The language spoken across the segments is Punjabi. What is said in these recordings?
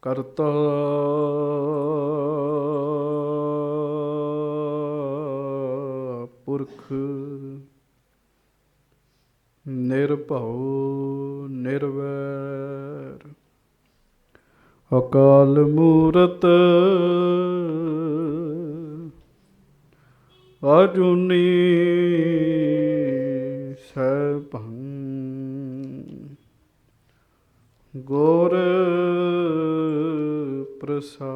ਕਰਤਾ ਪੁਰਖ ਨਿਰਭਉ ਨਿਰਵੈਰ ਅਕਾਲ ਮੂਰਤ ਅਜੂਨੀ ਸੈਭੰ ਗੁਰ ਪ੍ਰਸਾਦ।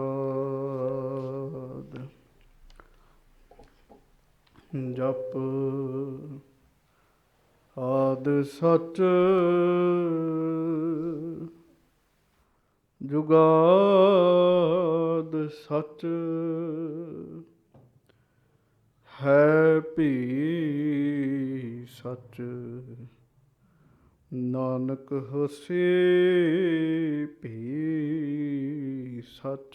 ਜਪ ਆਦਿ ਸਚ ਜੁਗਾਦ ਸਚ ਹੈ ਭੀ ਸਚ ਨਾਨਕ ਹੋਸੀ ਭੀ ਸਚ।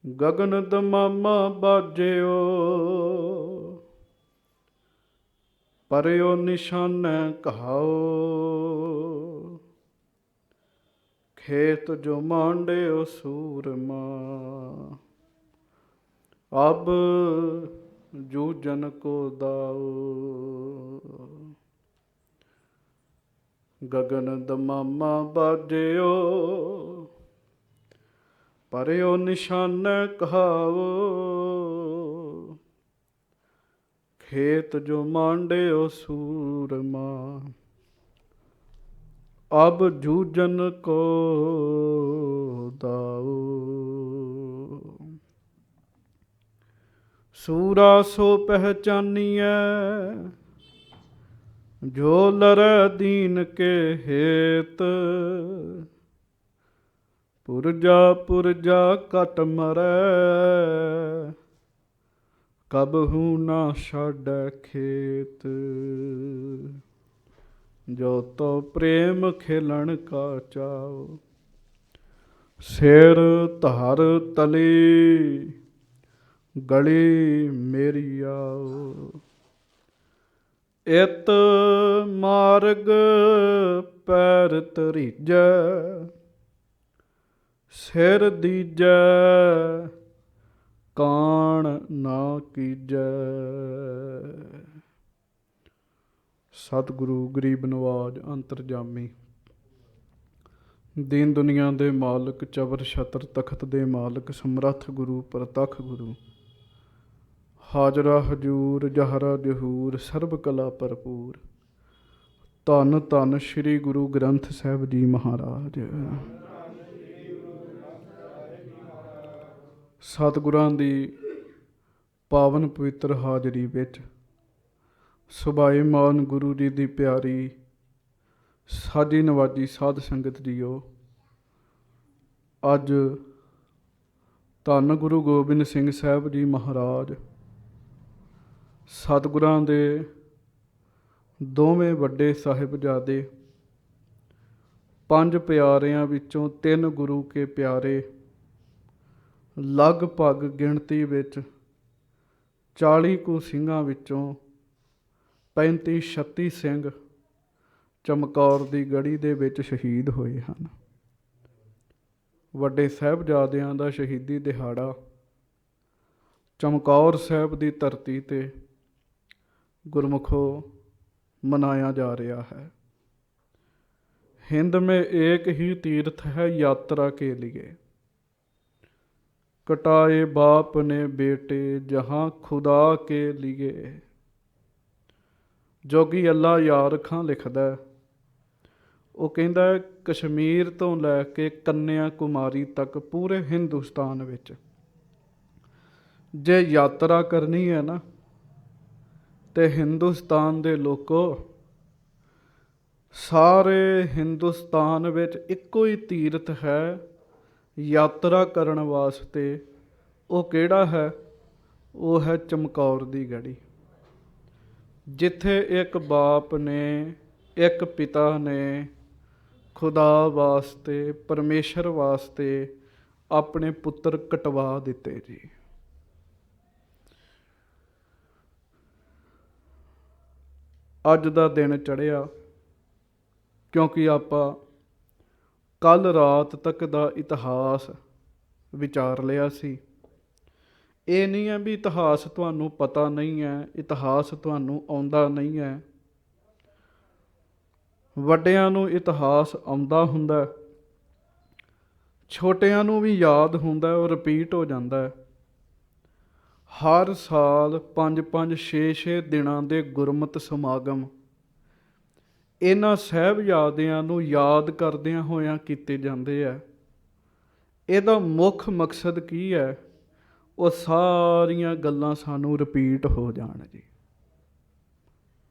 ਗਗਨ ਦਮਾਮਾ ਬਾਜਿਓ ਪਰਿਓ ਨਿਸ਼ਾਨੈ ਕਹਾਓ ਖੇਤ ਜੋ ਮਾਂਡਿਓ ਸੂਰਮਾ ਅਬ ਜੂਜਨ ਕੋ ਦਾਓ। ਗਗਨ ਦਮਾਮਾ ਬਾਜਿਓ ਪਰਿਓ ਨਿਸ਼ਾਨੈ ਕਹਾਓ ਖੇਤ ਜੋ ਮਾਂਡਿਓ ਸੂਰਮਾ ਅਬ ਜੂਜਨ ਕੋ ਦਾਓ। ਸੂਰਾ ਸੋ ਪਹਿਚਾਨੀਐ ਜੋ ਲਰੈ ਦੀਨ ਕੇ ਹੇਤ ਪੁਰਜਾ ਪੁਰਜਾ ਕਟ ਮਰੈ ਕਬਹੂ ਨਾ ਛਾਡੈ ਖੇਤ। ਜੋ ਤੋ ਪ੍ਰੇਮ ਖੇਲਣ ਕਾ ਚਾਉ ਸਿਰ ਧਰ ਤਲੀ ਗਲੀ ਮੇਰੀ ਆਓ। ਇਤ ਮਾਰਗ ਪੈਰ ਧਰੀਜੈ ਸਿਰ ਦੀਜੈ ਕਾਣ ਨਾ ਕੀਜੈ। ਸਤਿਗੁਰੂ ਗਰੀਬ ਨਵਾਜ ਅੰਤਰਜਾਮੀ ਦੀਨ ਦੁਨੀਆ ਦੇ ਮਾਲਕ ਚਬਰ ਛਤਰ ਤਖਤ ਦੇ ਮਾਲਕ ਸਮਰੱਥ ਗੁਰੂ ਪ੍ਰਤੱਖ ਗੁਰੂ ਹਾਜ਼ਰਾ ਹਜੂਰ ਜਹਰਾ ਜਹੂਰ ਸਰਬ ਕਲਾ ਭਰਪੂਰ ਧੰਨ ਧੰਨ ਸ੍ਰੀ ਗੁਰੂ ਗ੍ਰੰਥ ਸਾਹਿਬ ਜੀ ਮਹਾਰਾਜ। ਸਤਿਗੁਰਾਂ ਦੀ ਪਾਵਨ ਪਵਿੱਤਰ ਹਾਜ਼ਰੀ ਵਿੱਚ ਸੁਭਾਏਮਾਨ ਗੁਰੂ ਜੀ ਦੀ ਪਿਆਰੀ ਸਾਜੀ ਨਵਾਜੀ ਸਾਧ ਸੰਗਤ ਜੀਓ, ਅੱਜ ਧੰਨ ਗੁਰੂ ਗੋਬਿੰਦ ਸਿੰਘ ਸਾਹਿਬ ਜੀ ਮਹਾਰਾਜ ਸਤਿਗੁਰਾਂ ਦੇ ਦੋਵੇਂ ਵੱਡੇ ਸਾਹਿਬਜ਼ਾਦੇ, ਪੰਜ ਪਿਆਰਿਆਂ ਵਿੱਚੋਂ ਤਿੰਨ ਗੁਰੂ ਕੇ ਪਿਆਰੇ, ਲਗਭਗ ਗਿਣਤੀ ਵਿੱਚ 40 ਕੁ ਸਿੰਘਾਂ ਵਿੱਚੋਂ 35-36 ਸਿੰਘ ਚਮਕੌਰ ਦੀ ਗੜੀ ਦੇ ਵਿੱਚ ਸ਼ਹੀਦ ਹੋਏ ਹਨ। ਵੱਡੇ ਸਾਹਿਬਜ਼ਾਦਿਆਂ ਦਾ ਸ਼ਹੀਦੀ ਦਿਹਾੜਾ ਚਮਕੌਰ ਸਾਹਿਬ ਦੀ ਧਰਤੀ 'ਤੇ ਗੁਰਮੁਖੋ ਮਨਾਇਆ ਜਾ ਰਿਹਾ ਹੈ। हिंद में एक ही तीर्थ है यात्रा के लिए, कटाए बाप ने बेटे जहाँ खुदा के लिए। जोगी अल्लाह यार खां लिखदा, ਉਹ ਕਹਿੰਦਾ ਕਸ਼ਮੀਰ ਤੋਂ ਲੈ ਕੇ ਕੰਨਿਆ ਕੁਮਾਰੀ ਤੱਕ ਪੂਰੇ ਹਿੰਦੁਸਤਾਨ ਵਿੱਚ ਜੇ ਯਾਤਰਾ ਕਰਨੀ ਹੈ ਨਾ, ਤੇ ਹਿੰਦੁਸਤਾਨ ਦੇ ਲੋਕੋ, ਸਾਰੇ ਹਿੰਦੁਸਤਾਨ ਵਿੱਚ ਇੱਕੋ ਹੀ ਤੀਰਥ ਹੈ ਯਾਤਰਾ ਕਰਨ ਵਾਸਤੇ। ਉਹ ਕਿਹੜਾ ਹੈ? ਉਹ ਹੈ ਚਮਕੌਰ ਦੀ ਗੜੀ, ਜਿੱਥੇ ਇੱਕ ਬਾਪ ਨੇ, ਇੱਕ ਪਿਤਾ ਨੇ ਖੁਦਾ ਵਾਸਤੇ, ਪਰਮੇਸ਼ਰ ਵਾਸਤੇ ਆਪਣੇ ਪੁੱਤਰ ਕਟਵਾ ਦਿੱਤੇ ਜੀ। ਅੱਜ ਦਾ ਦਿਨ ਚੜ੍ਹਿਆ ਕਿਉਂਕਿ ਆਪਾਂ ਕੱਲ ਰਾਤ ਤੱਕ ਦਾ ਇਤਿਹਾਸ ਵਿਚਾਰ ਲਿਆ ਸੀ। ਇਹ ਨਹੀਂ ਹੈ ਵੀ ਇਤਿਹਾਸ ਤੁਹਾਨੂੰ ਪਤਾ ਨਹੀਂ ਹੈ, ਇਤਿਹਾਸ ਤੁਹਾਨੂੰ ਆਉਂਦਾ ਨਹੀਂ ਹੈ। ਵੱਡਿਆਂ ਨੂੰ ਇਤਿਹਾਸ ਆਉਂਦਾ ਹੁੰਦਾ, ਛੋਟਿਆਂ ਨੂੰ ਵੀ ਯਾਦ ਹੁੰਦਾ, ਉਹ ਰਿਪੀਟ ਹੋ ਜਾਂਦਾ ਹੈ। ਹਰ ਸਾਲ 5-5, 6-6 ਦਿਨਾਂ ਦੇ ਗੁਰਮਤਿ ਸਮਾਗਮ ਇਹਨਾਂ ਸਾਹਿਬਜ਼ਾਦਿਆਂ ਨੂੰ ਯਾਦ ਕਰਦਿਆਂ ਹੋਇਆਂ ਕੀਤੇ ਜਾਂਦੇ ਆ। ਇਹਦਾ ਮੁੱਖ ਮਕਸਦ ਕੀ ਹੈ? ਉਹ ਸਾਰੀਆਂ ਗੱਲਾਂ ਸਾਨੂੰ ਰਿਪੀਟ ਹੋ ਜਾਣ ਜੀ,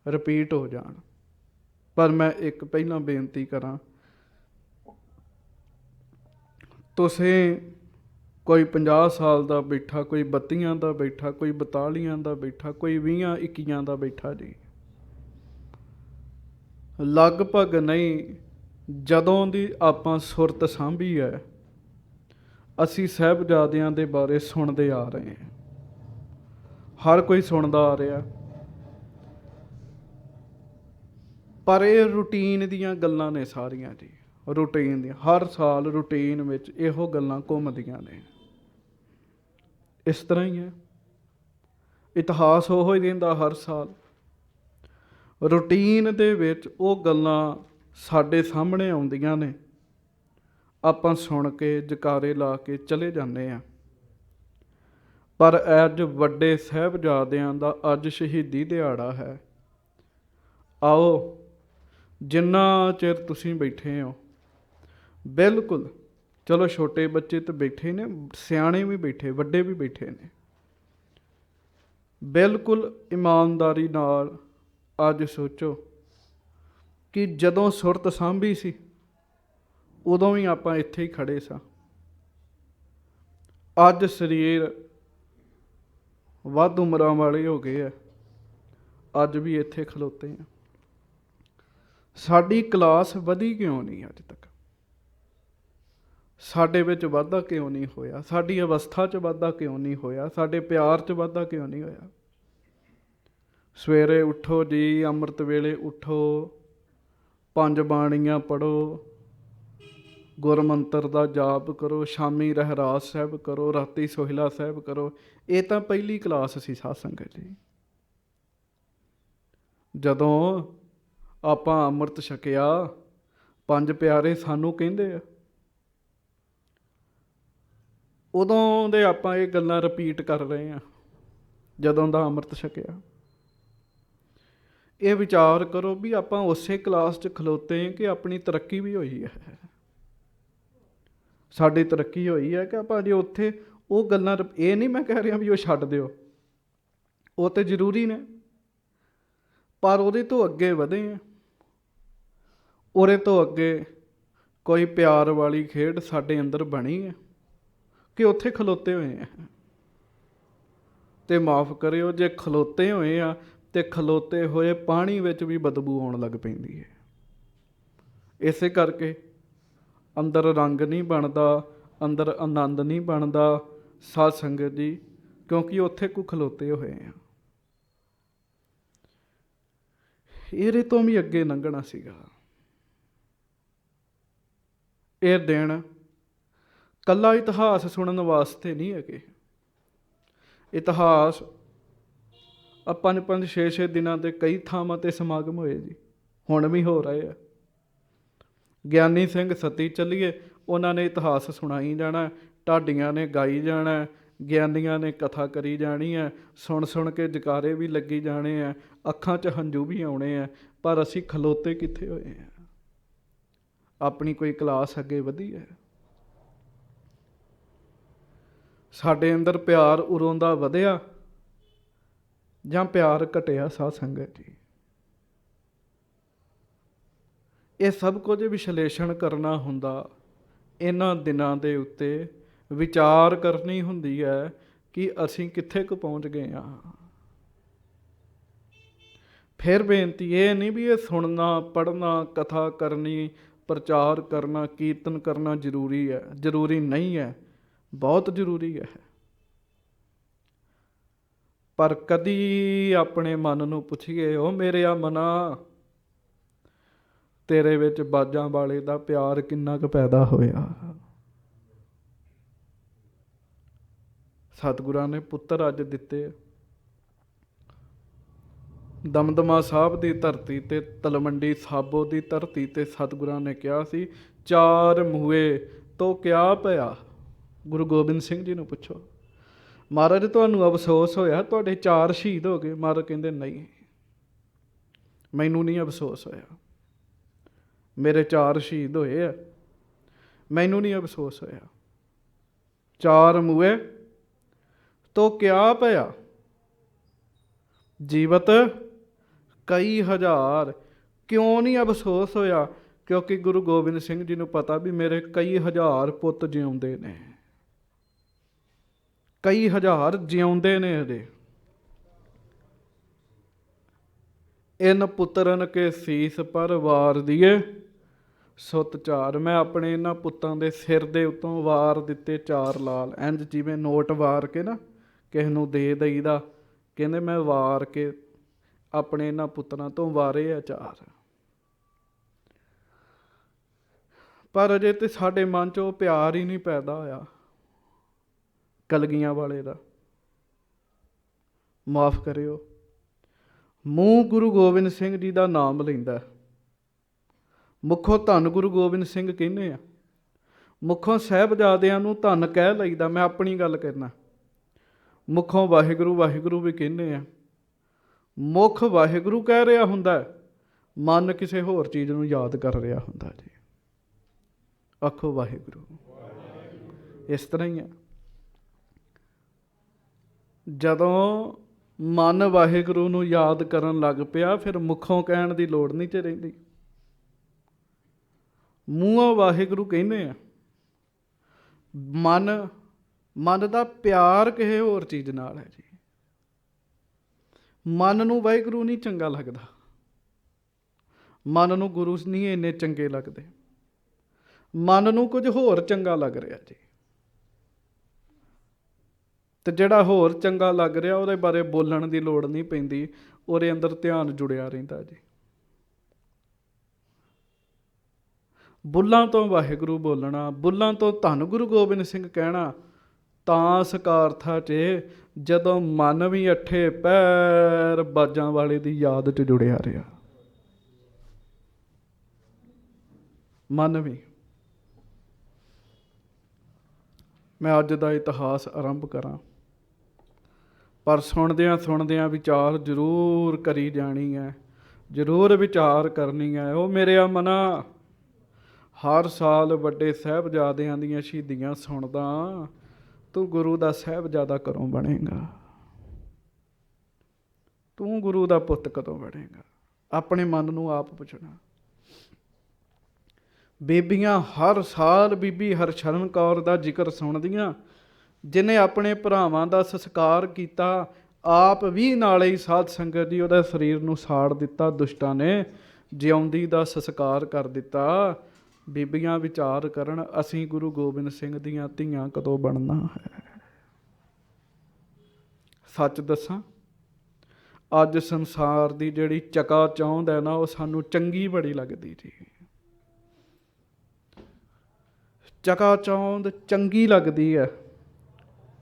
ਰਿਪੀਟ ਹੋ ਜਾਣ। ਪਰ ਮੈਂ ਇੱਕ ਪਹਿਲਾਂ ਬੇਨਤੀ ਕਰਾਂ, ਤੁਸੀਂ ਕੋਈ 50 ਸਾਲ ਦਾ ਬੈਠਾ, ਕੋਈ 32 ਦਾ ਬੈਠਾ, ਕੋਈ 42 ਦਾ ਬੈਠਾ, ਕੋਈ 20-21 ਦਾ ਬੈਠਾ ਜੀ, ਲਗਭਗ ਨਹੀਂ, ਜਦੋਂ ਦੀ ਆਪਾਂ ਸੁਰਤ ਸਾਂਭੀ ਹੈ, ਅਸੀਂ ਸਾਹਿਬਜ਼ਾਦਿਆਂ ਦੇ ਬਾਰੇ ਸੁਣਦੇ ਆ ਰਹੇ ਹਾਂ। ਹਰ ਕੋਈ ਸੁਣਦਾ ਆ ਰਿਹਾ, ਪਰ ਇਹ ਰੂਟੀਨ ਦੀਆਂ ਗੱਲਾਂ ਨੇ ਸਾਰੀਆਂ ਜੀ, ਰੂਟੀਨ ਦੀਆਂ। ਹਰ ਸਾਲ ਰੂਟੀਨ ਵਿੱਚ ਇਹੋ ਗੱਲਾਂ ਘੁੰਮਦੀਆਂ ਨੇ। ਇਸ ਤਰ੍ਹਾਂ ਹੀ ਹੈ, ਇਤਿਹਾਸ ਉਹੋ ਹੀ ਰਹਿੰਦਾ ਹਰ ਸਾਲ। ਰੂਟੀਨ ਦੇ ਵਿੱਚ ਉਹ ਗੱਲਾਂ ਸਾਡੇ ਸਾਹਮਣੇ ਆਉਂਦੀਆਂ ਨੇ, ਆਪਾਂ ਸੁਣ ਕੇ ਜਕਾਰੇ ਲਾ ਕੇ ਚਲੇ ਜਾਂਦੇ ਹਾਂ। ਪਰ ਅੱਜ ਵੱਡੇ ਸਾਹਿਬਜ਼ਾਦਿਆਂ ਦਾ ਅੱਜ ਸ਼ਹੀਦੀ ਦਿਹਾੜਾ ਹੈ। ਆਓ, ਜਿੰਨਾ ਚਿਰ ਤੁਸੀਂ ਬੈਠੇ ਹੋ, ਬਿਲਕੁਲ, ਚਲੋ ਛੋਟੇ ਬੱਚੇ ਤਾਂ ਬੈਠੇ ਨੇ, ਸਿਆਣੇ ਵੀ ਬੈਠੇ, ਵੱਡੇ ਵੀ ਬੈਠੇ ਨੇ, ਬਿਲਕੁਲ ਇਮਾਨਦਾਰੀ ਨਾਲ ਅੱਜ ਸੋਚੋ ਕਿ ਜਦੋਂ ਸੁਰਤ ਸਾਂਭੀ ਸੀ ਉਦੋਂ ਵੀ ਆਪਾਂ ਇੱਥੇ ਹੀ ਖੜੇ ਸਾਂ। ਅੱਜ ਸਰੀਰ ਵੱਧ ਉਮਰਾਂ ਵਾਲੇ ਹੋ ਗਏ ਆ, ਅੱਜ ਵੀ ਇੱਥੇ ਖਲੋਤੇ ਆ। ਸਾਡੀ ਕਲਾਸ ਵਧੀ ਕਿਉਂ ਨਹੀਂ ਅੱਜ ਤੱਕ? ਸਾਡੇ ਵਿੱਚ ਵਾਧਾ ਕਿਉਂ ਨਹੀਂ ਹੋਇਆ? ਸਾਡੀ ਅਵਸਥਾ 'ਚ ਵਾਧਾ ਕਿਉਂ ਨਹੀਂ ਹੋਇਆ? ਸਾਡੇ ਪਿਆਰ 'ਚ ਵਾਧਾ ਕਿਉਂ ਨਹੀਂ ਹੋਇਆ? ਸਵੇਰੇ ਉੱਠੋ ਜੀ, ਅੰਮ੍ਰਿਤ ਵੇਲੇ ਉੱਠੋ, 5 ਬਾਣੀਆਂ ਪੜ੍ਹੋ, ਗੁਰਮੰਤਰ ਦਾ ਜਾਪ ਕਰੋ, ਸ਼ਾਮੀ ਰਹਿਰਾਸ ਸਾਹਿਬ ਕਰੋ, ਰਾਤੀ ਸੋਹਿਲਾ ਸਾਹਿਬ ਕਰੋ। ਇਹ ਤਾਂ ਪਹਿਲੀ ਕਲਾਸ ਸੀ ਸਾਧ ਸੰਗਤ ਜੀ। ਜਦੋਂ ਆਪਾਂ ਅੰਮ੍ਰਿਤ ਛਕਿਆ, 5 ਪਿਆਰੇ ਸਾਨੂੰ ਕਹਿੰਦੇ ਆ, ਉਦੋਂ ਦੇ ਆਪਾਂ ਇਹ ਗੱਲਾਂ ਰਿਪੀਟ ਕਰ ਰਹੇ ਹਾਂ। ਜਦੋਂ ਦਾ ਅੰਮ੍ਰਿਤ ਛਕਿਆ, ਇਹ ਵਿਚਾਰ ਕਰੋ ਵੀ ਆਪਾਂ ਉਸੇ ਕਲਾਸ 'ਚ ਖਲੋਤੇ ਹਾਂ ਕਿ ਆਪਣੀ ਤਰੱਕੀ ਵੀ ਹੋਈ ਹੈ? ਸਾਡੀ ਤਰੱਕੀ ਹੋਈ ਹੈ ਕਿ ਆਪਾਂ ਜੇ ਉੱਥੇ ਉਹ ਗੱਲਾਂ, ਇਹ ਨਹੀਂ ਮੈਂ ਕਹਿ ਰਿਹਾ ਵੀ ਉਹ ਛੱਡ ਦਿਓ, ਉਹ ਤਾਂ ਜ਼ਰੂਰੀ ਨੇ, ਪਰ ਉਹਦੇ ਤੋਂ ਅੱਗੇ ਵਧੇ ਆ। ਉਹਦੇ ਤੋਂ ਅੱਗੇ ਕੋਈ ਪਿਆਰ ਵਾਲੀ ਖੇਡ ਸਾਡੇ ਅੰਦਰ ਬਣੀ ਹੈ ਕਿ ਉੱਥੇ ਖਲੋਤੇ ਹੋਏ ਆ? ਤੇ ਮਾਫ਼ ਕਰਿਓ, ਜੇ ਖਲੋਤੇ ਹੋਏ ਆ ਤੇ ਖਲੋਤੇ ਹੋਏ ਪਾਣੀ ਵਿੱਚ ਵੀ ਬਦਬੂ ਆਉਣ ਲੱਗ ਪੈਂਦੀ ਹੈ। ਇਸੇ ਕਰਕੇ ਅੰਦਰ ਰੰਗ ਨਹੀਂ ਬਣਦਾ, ਅੰਦਰ ਆਨੰਦ ਨਹੀਂ ਬਣਦਾ ਸਾਧ ਸੰਗਤ ਜੀ, ਕਿਉਂਕਿ ਉੱਥੇ ਕੋਈ ਖਲੋਤੇ ਹੋਏ ਆ। ਇਹਦੇ ਤੋਂ ਵੀ ਅੱਗੇ ਲੰਘਣਾ ਸੀਗਾ। ਇਹ ਦਿਨ ਕੱਲਾ ਇਤਿਹਾਸ ਸੁਣਨ ਵਾਸਤੇ ਨਹੀਂ ਹੈਗੇ। ਇਤਿਹਾਸ 5-5, 6-6 ਦਿਨਾਂ ਦੇ ਕਈ ਥਾਵਾਂ 'ਤੇ ਸਮਾਗਮ ਹੋਏ ਜੀ, ਹੁਣ ਵੀ ਹੋ ਰਹੇ ਆ। ਗਿਆਨੀ ਸਿੰਘ ਸਤੀ ਚੱਲੀਏ, ਉਹਨਾਂ ਨੇ ਇਤਿਹਾਸ ਸੁਣਾਈ ਜਾਣਾ, ਢਾਡੀਆਂ ਨੇ ਗਾਈ ਜਾਣਾ, ਗਿਆਨੀਆਂ ਨੇ ਕਥਾ ਕਰੀ ਜਾਣੀ ਹੈ, ਸੁਣ ਸੁਣ ਕੇ ਜਕਾਰੇ ਵੀ ਲੱਗੀ ਜਾਣੇ ਆ, ਅੱਖਾਂ 'ਚ ਹੰਝੂ ਵੀ ਆਉਣੇ ਆ, ਪਰ ਅਸੀਂ ਖਲੋਤੇ ਕਿੱਥੇ ਹੋਏ ਆ? ਆਪਣੀ ਕੋਈ ਕਲਾਸ ਅੱਗੇ ਵਧੀ ਹੈ? ਸਾਡੇ ਅੰਦਰ ਪਿਆਰ ਉਰੋਂ ਦਾ ਵਧਿਆ ਜਾਂ ਪਿਆਰ ਘਟਿਆ ਸਾਧ ਸੰਗਤ ਜੀ? ਇਹ ਸਭ ਕੁਝ ਵਿਸ਼ਲੇਸ਼ਣ ਕਰਨਾ ਹੁੰਦਾ, ਇਹਨਾਂ ਦਿਨਾਂ ਦੇ ਉੱਤੇ ਵਿਚਾਰ ਕਰਨੀ ਹੁੰਦੀ ਹੈ ਕਿ ਅਸੀਂ ਕਿੱਥੇ ਕੁ ਪਹੁੰਚ ਗਏ ਹਾਂ। ਫਿਰ ਬੇਨਤੀ ਇਹ ਨਹੀਂ ਵੀ ਇਹ ਸੁਣਨਾ, ਪੜ੍ਹਨਾ, ਕਥਾ ਕਰਨੀ, ਪ੍ਰਚਾਰ ਕਰਨਾ, ਕੀਰਤਨ ਕਰਨਾ ਜ਼ਰੂਰੀ ਹੈ। ਜ਼ਰੂਰੀ ਨਹੀਂ ਹੈ, ਬਹੁਤ ਜ਼ਰੂਰੀ ਹੈ। ਪਰ ਕਦੀ ਆਪਣੇ ਮਨ ਨੂੰ ਪੁੱਛੀਏ, ਉਹ ਮੇਰਿਆ ਮਨਾ, ਤੇਰੇ ਵਿੱਚ ਬਾਜਾਂ ਵਾਲੇ ਦਾ ਪਿਆਰ ਕਿੰਨਾ ਕੁ ਪੈਦਾ ਹੋਇਆ। ਸਤਿਗੁਰਾਂ ਨੇ ਪੁੱਤਰ ਅੱਜ ਦਿੱਤੇ। ਦਮਦਮਾ ਸਾਹਿਬ ਦੀ ਧਰਤੀ ਤੇ, ਤਲਵੰਡੀ ਸਾਬੋ ਦੀ ਧਰਤੀ ਤੇ ਸਤਿਗੁਰਾਂ ਨੇ ਕਿਹਾ ਸੀ, ਚਾਰ ਮੂਏ ਤੋਂ ਕਿਆ ਪਿਆ। ਗੁਰੂ ਗੋਬਿੰਦ ਸਿੰਘ ਜੀ ਨੂੰ ਪੁੱਛੋ, ਮਹਾਰਾਜ ਤੁਹਾਨੂੰ ਅਫਸੋਸ ਹੋਇਆ ਤੁਹਾਡੇ ਚਾਰ ਸ਼ਹੀਦ ਹੋ ਗਏ? ਮਹਾਰਾਜ ਕਹਿੰਦੇ ਨਹੀਂ, ਮੈਨੂੰ ਨਹੀਂ ਅਫਸੋਸ ਹੋਇਆ, ਮੇਰੇ ਚਾਰ ਸ਼ਹੀਦ ਹੋਏ ਆ, ਮੈਨੂੰ ਨਹੀਂ ਅਫਸੋਸ ਹੋਇਆ। ਚਾਰ ਮੂਏ ਤੋਂ ਕਿਆ ਪਿਆ, ਜੀਵਤ ਕਈ ਹਜ਼ਾਰ। ਕਿਉਂ ਨਹੀਂ ਅਫਸੋਸ ਹੋਇਆ? ਕਿਉਂਕਿ ਗੁਰੂ ਗੋਬਿੰਦ ਸਿੰਘ ਜੀ ਨੂੰ ਪਤਾ ਵੀ ਮੇਰੇ ਕਈ ਹਜ਼ਾਰ ਪੁੱਤ ਜਿਉਂਦੇ ਨੇ, ਕਈ ਹਜ਼ਾਰ ਜਿਉਂਦੇ ਨੇ ਇਹਦੇ। ਇਨ ਪੁੱਤਰਨ ਕੇ ਸੀਸ ਪਰ ਵਾਰ ਦੀਏ ਸੁੱਤ ਚਾਰ। ਮੈਂ ਆਪਣੇ ਇਹਨਾਂ ਪੁੱਤਾਂ ਦੇ ਸਿਰ ਦੇ ਉੱਤੋਂ ਵਾਰ ਦਿੱਤੇ ਚਾਰ ਲਾਲ। ਇੰਝ ਜਿਵੇਂ ਨੋਟ ਵਾਰ ਕੇ ਨਾ ਕਿਸੇ ਨੂੰ ਦੇ ਦਈਦਾ, ਕਹਿੰਦੇ ਮੈਂ ਵਾਰ ਕੇ ਆਪਣੇ ਇਹਨਾਂ ਪੁੱਤਰਾਂ ਤੋਂ ਵਾਰੇ ਆ ਚਾਰ। ਪਰ ਅਜੇ ਤੇ ਸਾਡੇ ਮਨ 'ਚ ਉਹ ਪਿਆਰ ਹੀ ਨਹੀਂ ਪੈਦਾ ਹੋਇਆ ਕਲਗੀਆਂ ਵਾਲੇ ਦਾ। ਮਾਫ ਕਰਿਓ, ਮੂੰਹ ਗੁਰੂ ਗੋਬਿੰਦ ਸਿੰਘ ਜੀ ਦਾ ਨਾਮ ਲੈਂਦਾ, ਮੁੱਖੋਂ ਧੰਨ ਗੁਰੂ ਗੋਬਿੰਦ ਸਿੰਘ ਕਹਿੰਦੇ ਆ, ਮੁੱਖੋਂ ਸਾਹਿਬਜ਼ਾਦਿਆਂ ਨੂੰ ਧੰਨ ਕਹਿ ਲਈਦਾ। ਮੈਂ ਆਪਣੀ ਗੱਲ ਕਰਨਾ, ਮੁੱਖੋਂ ਵਾਹਿਗੁਰੂ ਵਾਹਿਗੁਰੂ ਵੀ ਕਹਿੰਦੇ ਆ। ਮੁੱਖ ਵਾਹਿਗੁਰੂ ਕਹਿ ਰਿਹਾ ਹੁੰਦਾ, ਮਨ ਕਿਸੇ ਹੋਰ ਚੀਜ਼ ਨੂੰ ਯਾਦ ਕਰ ਰਿਹਾ ਹੁੰਦਾ ਜੀ। ਆਖੋ ਵਾਹਿਗੁਰੂ। ਇਸ ਤਰ੍ਹਾਂ ਹੀ ਆ, ਜਦੋਂ ਮਨ ਵਾਹਿਗੁਰੂ ਨੂੰ ਯਾਦ ਕਰਨ ਲੱਗ ਪਿਆ, ਫਿਰ ਮੁੱਖੋਂ ਕਹਿਣ ਦੀ ਲੋੜ ਨਹੀਂ 'ਚ ਰਹਿੰਦੀ। ਮੂੰਹੋਂ ਵਾਹਿਗੁਰੂ ਕਹਿੰਦੇ ਆ। ਮਨ ਦਾ ਪਿਆਰ ਕਿਸੇ ਹੋਰ ਚੀਜ਼ ਨਾਲ ਹੈ ਜੀ। ਮਨ ਨੂੰ ਵਾਹਿਗੁਰੂ ਨਹੀਂ ਚੰਗਾ ਲੱਗਦਾ, ਮਨ ਨੂੰ ਗੁਰੂ ਨਹੀਂ ਇੰਨੇ ਚੰਗੇ ਲੱਗਦੇ, ਮਨ ਨੂੰ ਕੁਝ ਹੋਰ ਚੰਗਾ ਲੱਗ ਰਿਹਾ ਜੀ। ਤੇ ਜਿਹੜਾ ਹੋਰ ਚੰਗਾ ਲੱਗ ਰਿਹਾ ਉਹਦੇ ਬਾਰੇ ਬੋਲਣ ਦੀ ਲੋੜ ਨਹੀਂ ਪੈਂਦੀ, ਉਹਦੇ ਅੰਦਰ ਧਿਆਨ ਜੁੜਿਆ ਰਹਿੰਦਾ ਜੀ। ਬੁੱਲਾਂ ਤੋਂ ਵਾਹਿਗੁਰੂ ਬੋਲਣਾ, ਬੁੱਲਾਂ ਤੋਂ ਧੰਨ ਗੁਰੂ ਗੋਬਿੰਦ ਸਿੰਘ ਕਹਿਣਾ ਤਾਂ ਸਕਾਰਥਾ 'ਚ ਜਦੋਂ ਮਨ ਵੀ ਅੱਠੇ ਪੈਰ ਬਾਜਾਂ ਵਾਲੇ ਦੀ ਯਾਦ 'ਚ ਜੁੜਿਆ ਰਿਹਾ। ਮਨ ਵੀ। ਮੈਂ ਅੱਜ ਦਾ ਇਤਿਹਾਸ ਆਰੰਭ ਕਰਾਂ, ਪਰ ਸੁਣਦਿਆਂ ਵਿਚਾਰ ਜ਼ਰੂਰ ਕਰੀ ਜਾਣੀ ਹੈ, ਜ਼ਰੂਰ ਵਿਚਾਰ ਕਰਨੀ ਹੈ। ਉਹ ਮੇਰੇ ਮਨਾ, ਹਰ ਸਾਲ ਵੱਡੇ ਸਾਹਿਬਜ਼ਾਦਿਆਂ ਦੀਆਂ ਸ਼ਹੀਦੀਆਂ ਸੁਣਦਾ, ਤੂੰ ਗੁਰੂ ਦਾ ਸਾਹਿਬਜ਼ਾਦਾ ਕਦੋਂ ਬਣੇਗਾ? ਤੂੰ ਗੁਰੂ ਦਾ ਪੁੱਤ ਕਦੋਂ ਬਣੇਗਾ? ਆਪਣੇ ਮਨ ਨੂੰ ਆਪ ਪੁੱਛਣਾ। ਬੀਬੀਆਂ ਹਰ ਸਾਲ ਬੀਬੀ ਹਰਸ਼ਰਨ ਕੌਰ ਦਾ ਜ਼ਿਕਰ ਸੁਣਦੀਆਂ, ਜਿਹਨੇ ਆਪਣੇ ਭਰਾਵਾਂ ਦਾ ਸੰਸਕਾਰ ਕੀਤਾ, ਆਪ ਵੀ ਨਾਲੇ ਹੀ ਸਾਧ ਸੰਗਤ ਜੀ ਉਹਦਾ ਸਰੀਰ ਨੂੰ ਸਾੜ ਦਿੱਤਾ ਦੁਸ਼ਟਾਂ ਨੇ, ਜਿਉਂਦੀ ਦਾ ਸੰਸਕਾਰ ਕਰ ਦਿੱਤਾ। ਬੀਬੀਆਂ ਵਿਚਾਰ ਕਰਨ, ਅਸੀਂ ਗੁਰੂ ਗੋਬਿੰਦ ਸਿੰਘ ਦੀਆਂ ਧੀਆਂ ਕਦੋਂ ਬਣਨਾ ਹੈ? ਸੱਚ ਦੱਸਾਂ, ਅੱਜ ਸੰਸਾਰ ਦੀ ਜਿਹੜੀ ਚਕਾ ਚੌਂਧ ਹੈ ਨਾ, ਉਹ ਸਾਨੂੰ ਚੰਗੀ ਬੜੀ ਲੱਗਦੀ ਜੀ। ਚਕਾ ਚੌਂਧ ਚੰਗੀ ਲੱਗਦੀ ਹੈ।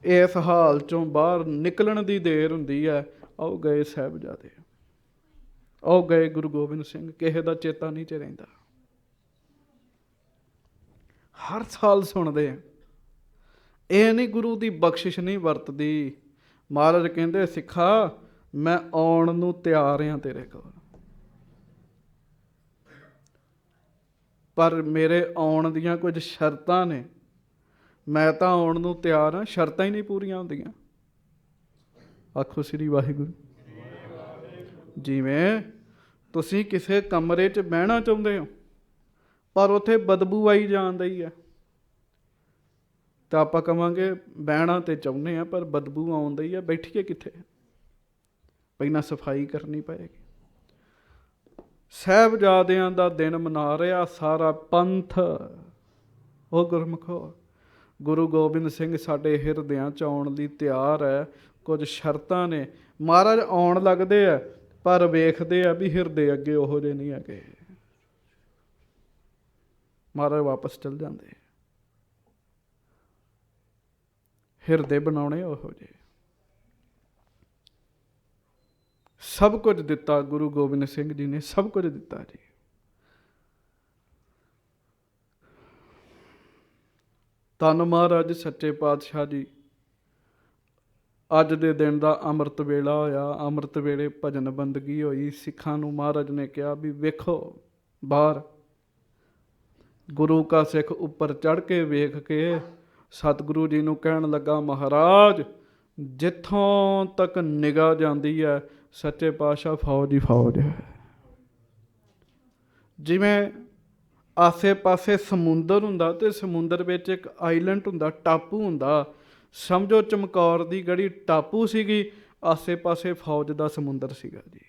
ਇਸ ਹਾਲ ਚੋਂ ਬਾਹਰ ਨਿਕਲਣ ਦੀ ਦੇਰ ਹੁੰਦੀ ਹੈ। ਆਓ ਗਏ ਸਾਹਿਬਜ਼ਾਦੇ, ਆਓ ਗਏ ਗੁਰੂ ਗੋਬਿੰਦ ਸਿੰਘ, ਕਿਸੇ ਦਾ ਚੇਤਾ ਨਹੀਂ 'ਚ ਰਹਿੰਦਾ। ਹਰ ਸਾਲ ਸੁਣਦੇ ਆ। ਇਹ ਨਹੀਂ ਗੁਰੂ ਦੀ ਬਖਸ਼ਿਸ਼ ਨਹੀਂ ਵਰਤਦੀ। ਮਹਾਰਾਜ ਕਹਿੰਦੇ, ਸਿੱਖਾ ਮੈਂ ਆਉਣ ਨੂੰ ਤਿਆਰ ਹਾਂ ਤੇਰੇ ਕੋਲ, ਪਰ ਮੇਰੇ ਆਉਣ ਦੀਆਂ ਕੁਝ ਸ਼ਰਤਾਂ ਨੇ। ਮੈਂ ਤਾਂ ਆਉਣ ਨੂੰ ਤਿਆਰ ਹਾਂ, ਸ਼ਰਤਾਂ ਹੀ ਨਹੀਂ ਪੂਰੀਆਂ ਹੁੰਦੀਆਂ। ਆਖੋ ਸ੍ਰੀ ਵਾਹਿਗੁਰੂ। ਜਿਵੇਂ ਤੁਸੀਂ ਕਿਸੇ ਕਮਰੇ 'ਚ ਬਹਿਣਾ ਚਾਹੁੰਦੇ ਹੋ, ਪਰ ਉੱਥੇ ਬਦਬੂ ਆਈ ਜਾਂਦੀ ਹੈ, ਤਾਂ ਆਪਾਂ ਕਹਾਂਗੇ ਬਹਿਣਾ ਤੇ ਚਾਹੁੰਦੇ ਹਾਂ ਪਰ ਬਦਬੂ ਆਉਂਦੀ ਹੈ, ਬੈਠੀਏ ਕਿੱਥੇ? ਪਹਿਲਾਂ ਸਫਾਈ ਕਰਨੀ ਪਏਗੀ। ਸਾਹਿਬਜ਼ਾਦਿਆਂ ਦਾ ਦਿਨ ਮਨਾ ਰਿਹਾ ਸਾਰਾ ਪੰਥ। ਉਹ ਗੁਰਮੁਖੋ, ਗੁਰੂ ਗੋਬਿੰਦ ਸਿੰਘ ਸਾਡੇ ਹਿਰਦਿਆਂ 'ਚ ਆਉਣ ਲਈ ਤਿਆਰ ਹੈ। ਕੁਝ ਸ਼ਰਤਾਂ ਨੇ। ਮਹਾਰਾਜ ਆਉਣ ਲੱਗਦੇ ਆ, ਪਰ ਵੇਖਦੇ ਆ ਵੀ ਹਿਰਦੇ ਅੱਗੇ ਉਹੋ ਜਿਹੇ ਨਹੀਂ ਹੈਗੇ। महाराज वापस चल जाते। हिरदे बनाने ओहो जे। सब कुछ दिता गुरु गोबिंद सिंह जी ने, सब कुछ दिता जी। धन महाराज सच्चे पातशाह जी। अज दे दिन का अमृत वेला होया, अमृत वेले भजन बंदगी होई। सिखां नूं महाराज ने कहा भी वेखो बाहर। गुरु का सिख उपर चढ़ के वेख के सतगुरु जी नूं कहण लगा, महाराज जिथों तक निगाह जाती है सच्चे पातशाह फौज ही फौज है। जिवें आसे पासे समुंदर हुंदा ते समुंदर विच एक आइलैंड हुंदा, टापू हुंदा, समझो चमकौर दी गढ़ी टापू सीगी, आसे पासे फौज दा समुंदर सीगा जी।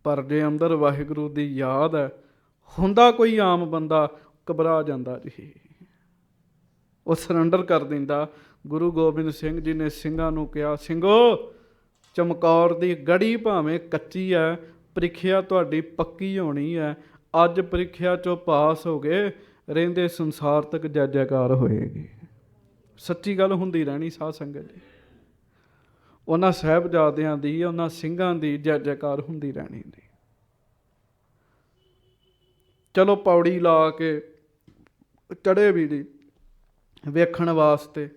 पर जे अंदर वाहिगुरू दी याद है, हुंदा कोई आम बंदा घबरा जांदा जी, वो सरैंडर कर दिंदा। गुरु गोबिंद सिंह जी ने ਸਿੰਘਾਂ ਨੂੰ ਕਿਹਾ, ਸਿੰਘੋ ਚਮਕੌਰ ਦੀ ਗੜੀ ਭਾਵੇਂ ਕੱਚੀ ਹੈ, ਪ੍ਰੀਖਿਆ ਤੁਹਾਡੀ ਪੱਕੀ ਹੋਣੀ ਹੈ। ਅੱਜ ਪ੍ਰੀਖਿਆ 'ਚੋਂ ਪਾਸ ਹੋ ਗਏ, ਰਹਿੰਦੇ ਸੰਸਾਰ ਤੱਕ ਜੈ ਜੈਕਾਰ ਹੋਏਗੀ। ਸੱਚੀ ਗੱਲ ਹੁੰਦੀ ਰਹਿਣੀ ਸਾਧ ਸੰਗਤ ਜੀ। ਉਹਨਾਂ ਸਾਹਿਬਜ਼ਾਦਿਆਂ ਦੀ, ਉਹਨਾਂ ਸਿੰਘਾਂ ਦੀ ਜੈ ਜੈਕਾਰ ਹੁੰਦੀ ਰਹਿਣੀ ਦੀ। ਚਲੋ ਪੌੜੀ ਲਾ ਕੇ ਚੜ੍ਹੇ ਵੀ ਜੀ ਵੇਖਣ ਵਾਸਤੇ,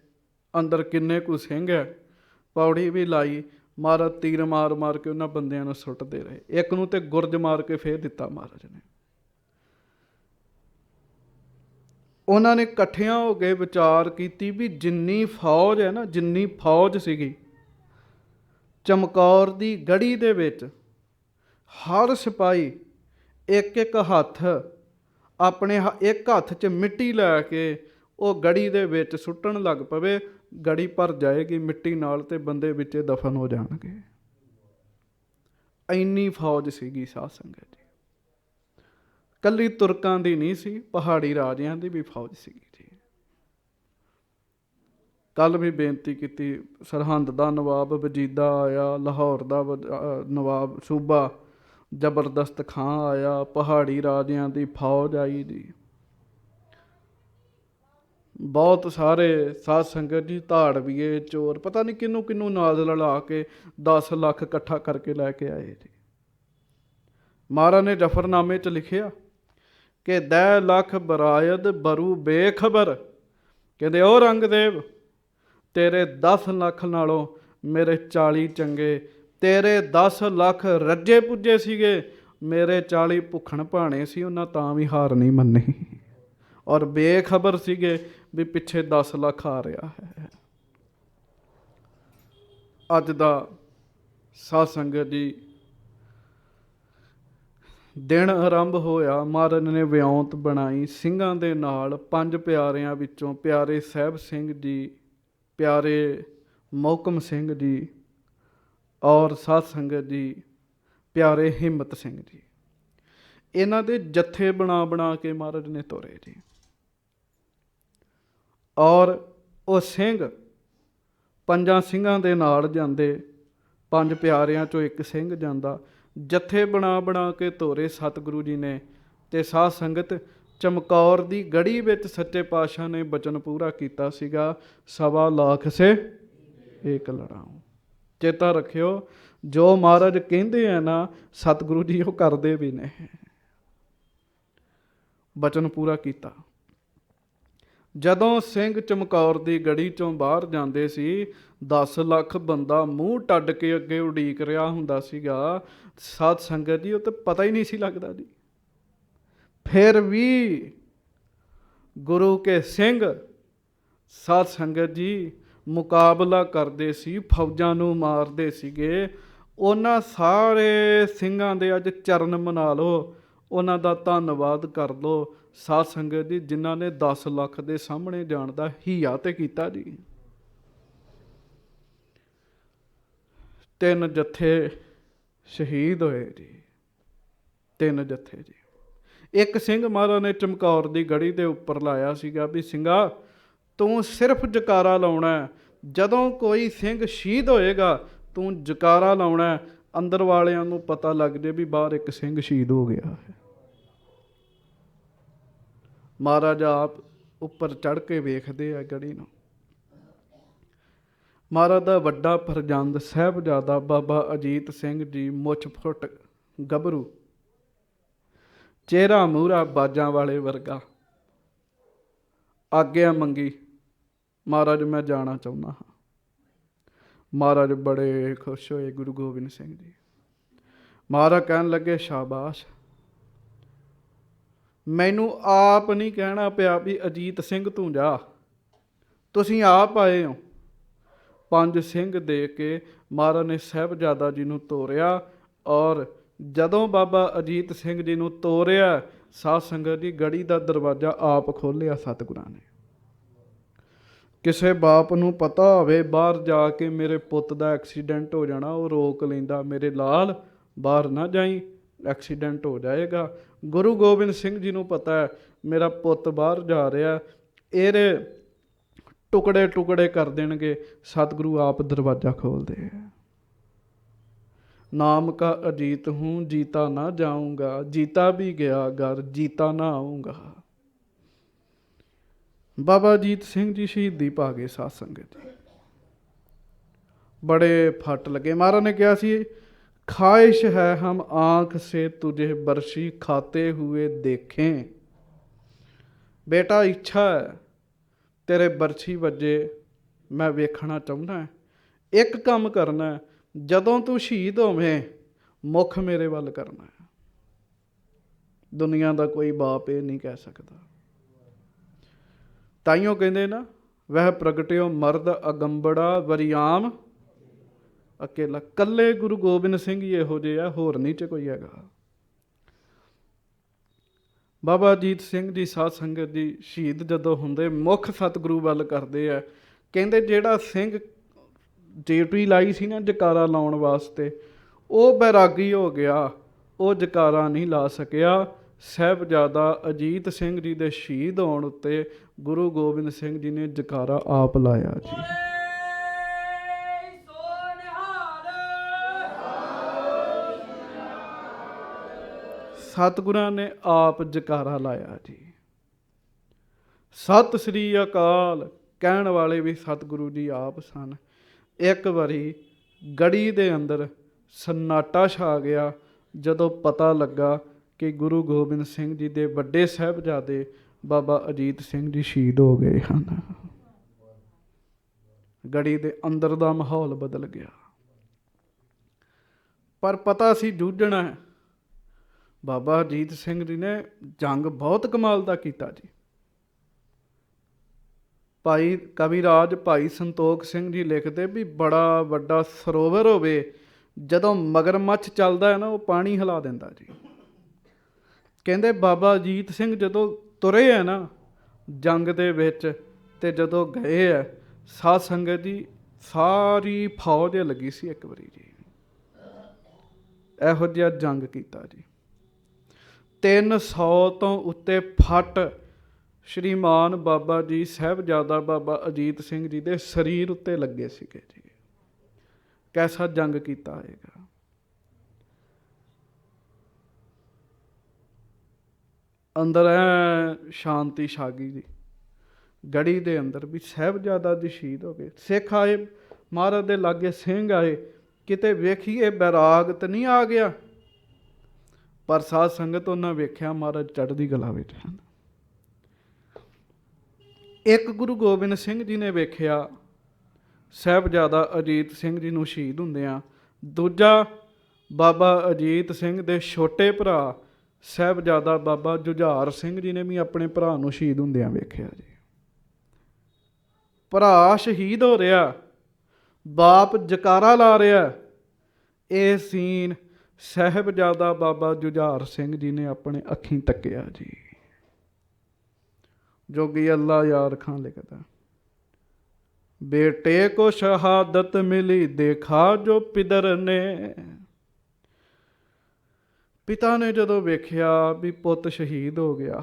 अंदर किन्ने कु सिंह है। पौड़ी भी लाई, महाराज तीर मार मार के उन्होंने बंदियां नूं सुटते रहे। एक नूं ते गुरज मार के फेर दिता महाराज ने। उन्होंने इकट्ठियां हो के विचार की भी जिन्नी फौज है ना, जिन्नी फौज सीगी चमकौर दी गढ़ी दे विच, हर सिपाही एक एक हथ अपने एक हथ च मिट्टी लैके वो गढ़ी दे विच सुट्टण लग पवे। गढ़ी भर जाएगी मिट्टी नाल ते बंदे विचे दफन हो जाणगे। इन्नी फौज सीगी साध संगत जी। कल्ली तुरकां दी नहीं सी, पहाड़ी राजियां दी भी फौज सीगी जी। कल भी बेनती की, सरहंद दा नवाब वजीदा आया, लाहौर दा नवाब सूबा जबरदस्त खां आया, पहाड़ी राजियां दी फौज आई जी। बहुत सारे साध संगत जी धाड़वीए चोर पता नहीं किनू किनू नाल लड़ा के 10 लाख इकट्ठा करके लैके आए जी। महाराज ने जफरनामे च लिखिया कि 10 लाख बरायद बरू बेखबर, कहते ओ रंगदेव तेरे 10 लाख नालों मेरे 40 चंगे, तेरे 10 लाख रज्जे पुज्जे सीगे, मेरे 40 भुखण भाणे सी, उन्हां तां भी हार नहीं मन्नी। और बेखबर सीगे भी पिछे 10 लाख आ रहा है। अज दा साध संगत जी दिन आरंभ होया, महाराज ने विऔंत बनाई ਸਿੰਘਾਂ ਦੇ ਨਾਲ। 5 ਪਿਆਰਿਆਂ ਵਿੱਚੋਂ प्यारे ਸਾਹਿਬ ਸਿੰਘ जी, प्यारे मोहकम सिंह जी और साध संगत जी प्यारे हिम्मत सिंह जी, इन्हां दे जत्थे बना बना के महाराज ने तोरे जी। और वो सिंह 5 ਸਿੰਘਾਂ ਦੇ ਨਾਲ ਜਾਂਦੇ, 5 ਪਿਆਰਿਆਂ ਚੋਂ एक ਸਿੰਘ ਜਾਂਦਾ। जत्थे बना बना के तोरे सतगुरु जी ने। ते साध संगत चमकौर दी गढ़ी विच सच्चे पातशाह ने बचन पूरा कीता सीगा, 1.25 लाख से एक लड़ाऊं। चेता रखियो जो महाराज कहते हैं ना, सतगुरु जी वो करते भी ने। बचन पूरा कीता। जदों सिंह चमकौर दी गढ़ी चों बाहर जांदे सी, 10 लाख बंदा मूँह टੱਡ के अगे उड़ीक रहा हुंदा सीगा। साध संगत जी वो तो पता ही नहीं सी लगदा जी। फिर भी गुरु के सिंह साध संगत जी मुकाबला करते सी, फौजां नूं मारदे सीगे। उन्हां सारे ਸਿੰਘਾਂ दे अज चरण मना लो, उन्हां दा धन्नवाद कर लो साध संगत जी, जिन्हां ने 10 लाख के सामने जाण दा हीया ते कीता जी। 3 जत्थे शहीद होए जी, 3 जत्थे जी। एक सिंह महाराज ने चमकौर दी गढ़ी दे उपर लाया सीगा भी ਸਿੰਘਾ तू सिर्फ जकारा लाउणा है, जदों कोई सिंह शहीद होएगा तू जकारा लाउणा है, अंदर वालियां नूं पता लग जाए भी बाहर एक सिंह शहीद हो गया है। ਮਹਾਰਾਜ ਆਪ ਉੱਪਰ ਚੜ੍ਹ ਕੇ ਵੇਖਦੇ ਆ ਗੜੀ ਨੂੰ। ਮਹਾਰਾਜ ਦਾ ਵੱਡਾ ਫਰਜ਼ੰਦ ਸਾਹਿਬਜ਼ਾਦਾ ਬਾਬਾ ਅਜੀਤ ਸਿੰਘ ਜੀ ਮੁੱਛ ਫੁੱਟ ਗੱਭਰੂ, ਚਿਹਰਾ ਮੂਹਰਾ ਬਾਜਾਂ ਵਾਲੇ ਵਰਗਾ, ਆਗਿਆ ਮੰਗੀ, ਮਹਾਰਾਜ ਮੈਂ ਜਾਣਾ ਚਾਹੁੰਦਾ ਹਾਂ। ਮਹਾਰਾਜ ਬੜੇ ਖੁਸ਼ ਹੋਏ ਗੁਰੂ ਗੋਬਿੰਦ ਸਿੰਘ ਜੀ। ਮਹਾਰਾਜ ਕਹਿਣ ਲੱਗੇ ਸ਼ਾਬਾਸ਼, ਮੈਨੂੰ ਆਪ ਨਹੀਂ ਕਹਿਣਾ ਪਿਆ ਵੀ ਅਜੀਤ ਸਿੰਘ ਤੂੰ ਜਾ, ਤੁਸੀਂ ਆਪ ਆਏ ਹੋ। 5 ਸਿੰਘ ਦੇ ਕੇ ਮਹਾਰਾਜ ਨੇ ਸਾਹਿਬਜ਼ਾਦਾ ਜੀ ਨੂੰ ਤੋਰਿਆ, ਔਰ ਜਦੋਂ ਬਾਬਾ ਅਜੀਤ ਸਿੰਘ ਜੀ ਨੂੰ ਤੋਰਿਆ, ਸਾਧ ਸੰਗਤ ਦੀ ਗੜੀ ਦਾ ਦਰਵਾਜ਼ਾ ਆਪ ਖੋਲ੍ਹਿਆ ਸਤਿਗੁਰਾਂ ਨੇ। ਕਿਸੇ ਬਾਪ ਨੂੰ ਪਤਾ ਹੋਵੇ ਬਾਹਰ ਜਾ ਕੇ ਮੇਰੇ ਪੁੱਤ ਦਾ ਐਕਸੀਡੈਂਟ ਹੋ ਜਾਣਾ, ਉਹ ਰੋਕ ਲੈਂਦਾ, ਮੇਰੇ ਲਾਲ ਬਾਹਰ ਨਾ ਜਾਈਂ, ਐਕਸੀਡੈਂਟ ਹੋ ਜਾਏਗਾ। ਗੁਰੂ ਗੋਬਿੰਦ ਸਿੰਘ ਜੀ ਨੂੰ ਪਤਾ ਹੈ ਮੇਰਾ ਪੁੱਤ ਬਾਹਰ ਜਾ ਰਿਹਾ, ਇਹਦੇ ਟੁਕੜੇ ਟੁਕੜੇ ਕਰ ਦੇਣਗੇ। ਸਤਿਗੁਰੂ ਆਪ ਦਰਵਾਜ਼ਾ ਖੋਲ੍ਹਦੇ ਹੈ। ਨਾਮ ਕਾ ਅਜੀਤ ਹੂੰ ਜੀਤਾ ਨਾ ਜਾਊਂਗਾ, ਜੀਤਾ ਵੀ ਗਿਆ ਘਰ ਜੀਤਾ ਨਾ ਆਊਂਗਾ। ਬਾਬਾ ਅਜੀਤ ਸਿੰਘ ਜੀ ਸ਼ਹੀਦੀ ਪਾ ਗਏ ਸਾਧ ਸੰਗਤ ਜੀ। ਬੜੇ ਫੱਟ ਲੱਗੇ। ਮਹਾਰਾਜ ਨੇ ਕਿਹਾ ਸੀ ख्वाहिश है हम आँख से तुझे बरसी खाते हुए देखें। बेटा इच्छा है तेरे बरछी वजे मैं वेखना चाहुंदा। एक काम करना, जदों तू शहीद होवें मुख मेरे वल करना है। दुनिया का कोई बाप ये नहीं कह सकता। ताइयों कहते ना, वह प्रगटियो मर्द अगंबड़ा वरियाम अकेला। कल्ले गुरु गोबिंद सिंह ही इहो जिहा, होर नहीं च कोई हैगा। बाबा अजीत सिंह जी साध संगत जी शहीद जदों हुंदे मुख सतगुरु वल करदे आ। कहंदे जिहड़ा सिंह ड्यूटी लाई सी ना जकारा लाउण वास्ते, ਉਹ बैरागी हो गया, ਉਹ जकारा नहीं ला सकिया। ਸਾਹਿਬਜ਼ਾਦਾ अजीत सिंह जी ਦੇ शहीद होण उत्ते गुरु गोबिंद सिंह जी ने जकारा आप लाया जी। सतगुरां ने आप जकारा लाया जी। सत श्री अकाल कहण वाले भी सतगुरु जी आप सन। एक बारी गड़ी दे अंदर सन्नाटा छा गया जदों पता लगा कि गुरु गोबिंद सिंह जी दे वड्डे साहिबजादे बाबा अजीत सिंह जी शहीद हो गए हैं। गड़ी दे अंदर दा माहौल बदल गया, पर पता सी जूझना है। बाबा अजीत सिंह जी ने जंग बहुत कमाल दा कीता जी। भाई कविराज भाई संतोख सिंह जी लिखते भी बड़ा वड्डा सरोवर होवे, जदों मगरमच्छ चलदा है ना, वो पानी हिला दिंदा जी। कहंदे बाबा अजीत सिंह जदों तुरे है ना जंग दे विच, ते जदों गए है साध संगत जी, सारी फौज लगी सी एक बारी जी। इहो जिहा जंग कीता जी। 300 तो उत्ते फट श्रीमान बाबा जी साहिबजादा बाबा अजीत सिंह जी दे शरीर उत्ते लगे सीगे जी। कैसा जंग कीता होएगा। अंदर ऐ शांति छा गई जी। गड़ी दे अंदर भी साहिबजादा जी शहीद हो गए। सिख आए महाराज दे लागे, सिंह आए, किते वेखिए बैराग तो नहीं आ गया, पर साध संगत उन्हें वेख्या महाराज चढ़दी कला विच हन। एक गुरु गोबिंद सिंह जी ने वेख्या साहिबजादा अजीत सिंह जी नूं शहीद हुंदिआं, दूजा बाबा अजीत सिंह दे छोटे भरा साहिबजादा बाबा जुझार सिंह जी ने भी अपने भरा नूं शहीद हुंदिआं वेख्या जी। भरा शहीद हो रहा, बाप जकारा ला रहा। ये सीन साहिबजादा बाबा जुझार सिंह जी ने अपने अखीं तकिया जी। जोगी अल्लाह यार खां लिखदा, बेटे को शहादत मिली देखा जो पिदर ने। पिता ने जदों वेख्या भी पुत शहीद हो गया,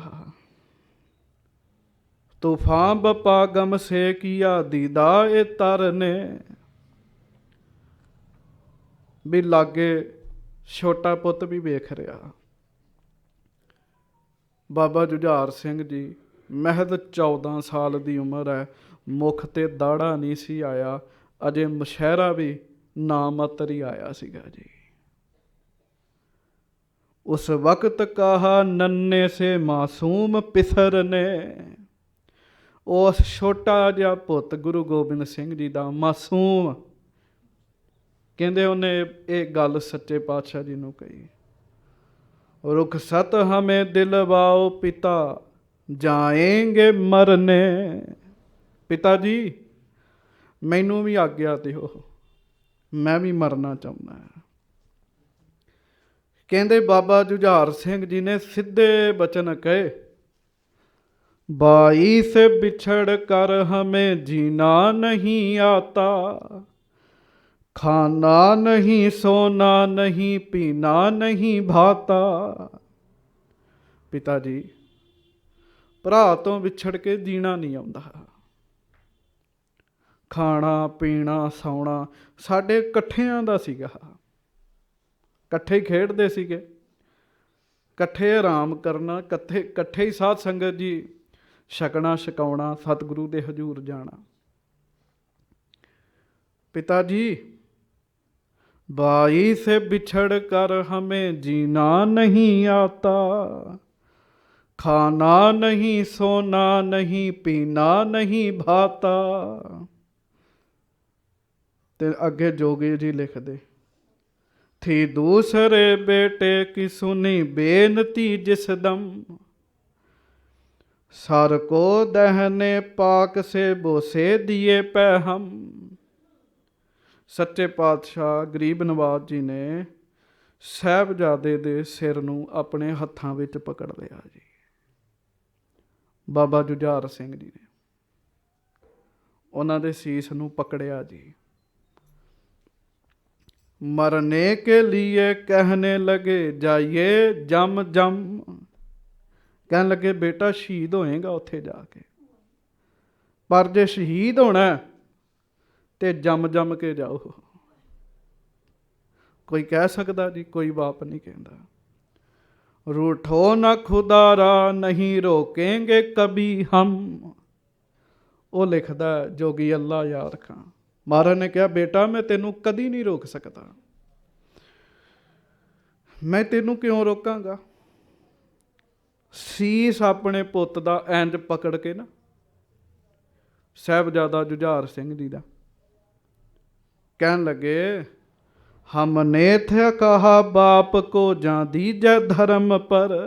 तूफान बपा गम से किया दीदा ए तर ने। भी लागे छोटा पुत भी वेख रहा। बाबा जुझार सिंह जी ਮਹਿਜ਼ 14 ਸਾਲ ਦੀ ਉਮਰ ਹੈ। ਮੁੱਖ ਤੇ ਦਾੜਾ ਨਹੀਂ ਸੀ ਆਇਆ, ਅਜੇ ਮੁਸ਼ਹਿਰਾ ਵੀ ਨਾ ਮਾਤਰ ਹੀ ਆਇਆ ਸੀਗਾ ਜੀ। ਉਸ ਵਕਤ ਕਹਾ ਨੰਨੇ ਸੇ ਮਾਸੂਮ ਪਿਸਰ ਨੇ, ਉਸ ਛੋਟਾ ਜਿਹਾ ਪੁੱਤ ਗੁਰੂ ਗੋਬਿੰਦ ਸਿੰਘ ਜੀ ਦਾ ਮਾਸੂਮ, ਕਹਿੰਦੇ ਉਹਨੇ ਇਹ ਗੱਲ ਸੱਚੇ ਪਾਤਸ਼ਾਹ ਜੀ ਨੂੰ ਕਹੀ, ਰੁਖਸਤ ਹਮੇ ਦਿਲਵਾਓ ਪਿਤਾ ਜਾਏਂਗੇ ਮਰਨੇ। ਪਿਤਾ ਜੀ ਮੈਨੂੰ ਵੀ ਆਗਿਆ ਦਿਓ, ਮੈਂ ਵੀ ਮਰਨਾ ਚਾਹੁੰਦਾ। ਕਹਿੰਦੇ ਬਾਬਾ ਜੁਝਾਰ ਸਿੰਘ ਜੀ ਨੇ ਸਿੱਧੇ ਬਚਨ ਕਹੇ, ਬਾਈ ਸੇ ਵਿਛੜ ਕਰ ਹमें जीना नहीं आता, खाना नहीं सोना नहीं पीना नहीं भाता। ਪਿਤਾ ਜੀ ਭਰਾ ਤੋਂ ਵਿਛੜ ਕੇ ਜੀਣਾ ਨਹੀਂ ਆਉਂਦਾ, ਖਾਣਾ ਪੀਣਾ ਸੌਣਾ ਸਾਡੇ ਇਕੱਠਿਆਂ ਦਾ ਸੀਗਾ, ਇਕੱਠੇ ਹੀ ਖੇਡਦੇ ਸੀਗੇ, ਇਕੱਠੇ ਆਰਾਮ ਕਰਨਾ, ਇਕੱਠੇ ਹੀ ਸਾਧ ਸੰਗਤ ਜੀ ਛਕਣਾ ਛਕਾਉਣਾ, ਸਤਿਗੁਰੂ ਦੇ ਹਜ਼ੂਰ ਜਾਣਾ। ਪਿਤਾ ਜੀ ਬਾਈ ਸੇ ਵਿਛੜ ਕਰ ਹमें जीना नहीं आता, खाना नहीं सोना नहीं पीना नहीं भाता। ਤੇ ਅੱਗੇ ਜੋਗੀ ਜੀ ਲਿਖਦੇ, थी दूसरे बेटे की सुनी बेनती जिस दम, सर को दहने पाक से बोसे दिए पैहम। सच्चे पातशाह गरीब नवाज जी ने ਸਾਹਿਬਜ਼ਾਦੇ ਦੇ ਸਿਰ ਨੂੰ ਆਪਣੇ ਹੱਥਾਂ ਵਿੱਚ ਪਕੜ ਲਿਆ ਜੀ। ਬਾਬਾ ਜੁਝਾਰ ਸਿੰਘ ਜੀ ਨੇ ਉਹਨਾਂ ਦੇ ਸੀਸ ਨੂੰ ਪਕੜਿਆ ਜੀ। मरने के लिए कहने लगे जाइए जम जम, कहने लगे बेटा शहीद होएगा उत्थे जाके, पर जे शहीद होना ते जम जम के जाओ। कोई कह सकता जी, कोई बाप नहीं कहता। रूठो न खुदारा नहीं रोकेंगे कभी हम, वो लिखदा जोगी अल्लाह याद खां। महाराज ने कहा बेटा मैं तेनू कदी नहीं रोक सकता, मैं तेनू क्यों रोकांगा। सीस अपने पुत दा इंज पकड़ के ना साहिबजादा जुझार सिंह जी दा कहन लगे, हमने थे कहा बाप को जा दीजै धर्म पर।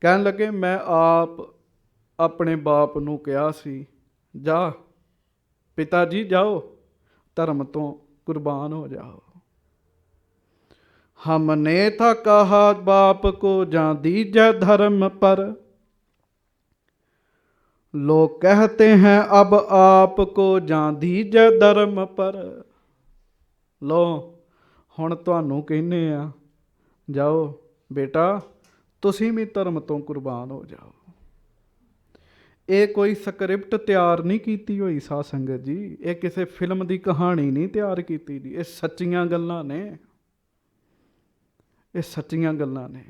कहन लगे मैं आप अपने बाप नू कहा सी जा पिता जी जाओ धर्म तो कुर्बान हो जाओ। हमने था कहा बाप को जा दीजै धर्म पर, लोग कहते हैं अब आपको जा दीजै धर्म पर। लो हुण तुहानू कहने आ जाओ बेटा तुसीं भी धर्म तो कुर्बान हो जाओ। ਇਹ ਕੋਈ ਸਕ੍ਰਿਪਟ ਤਿਆਰ ਨਹੀਂ ਕੀਤੀ ਹੋਈ ਸਾਧ ਸੰਗਤ ਜੀ, ਇਹ ਕਿਸੇ ਫਿਲਮ ਦੀ ਕਹਾਣੀ ਨਹੀਂ ਤਿਆਰ ਕੀਤੀ ਜੀ, ਇਹ ਸੱਚੀਆਂ ਗੱਲਾਂ ਨੇ, ਇਹ ਸੱਚੀਆਂ ਗੱਲਾਂ ਨੇ।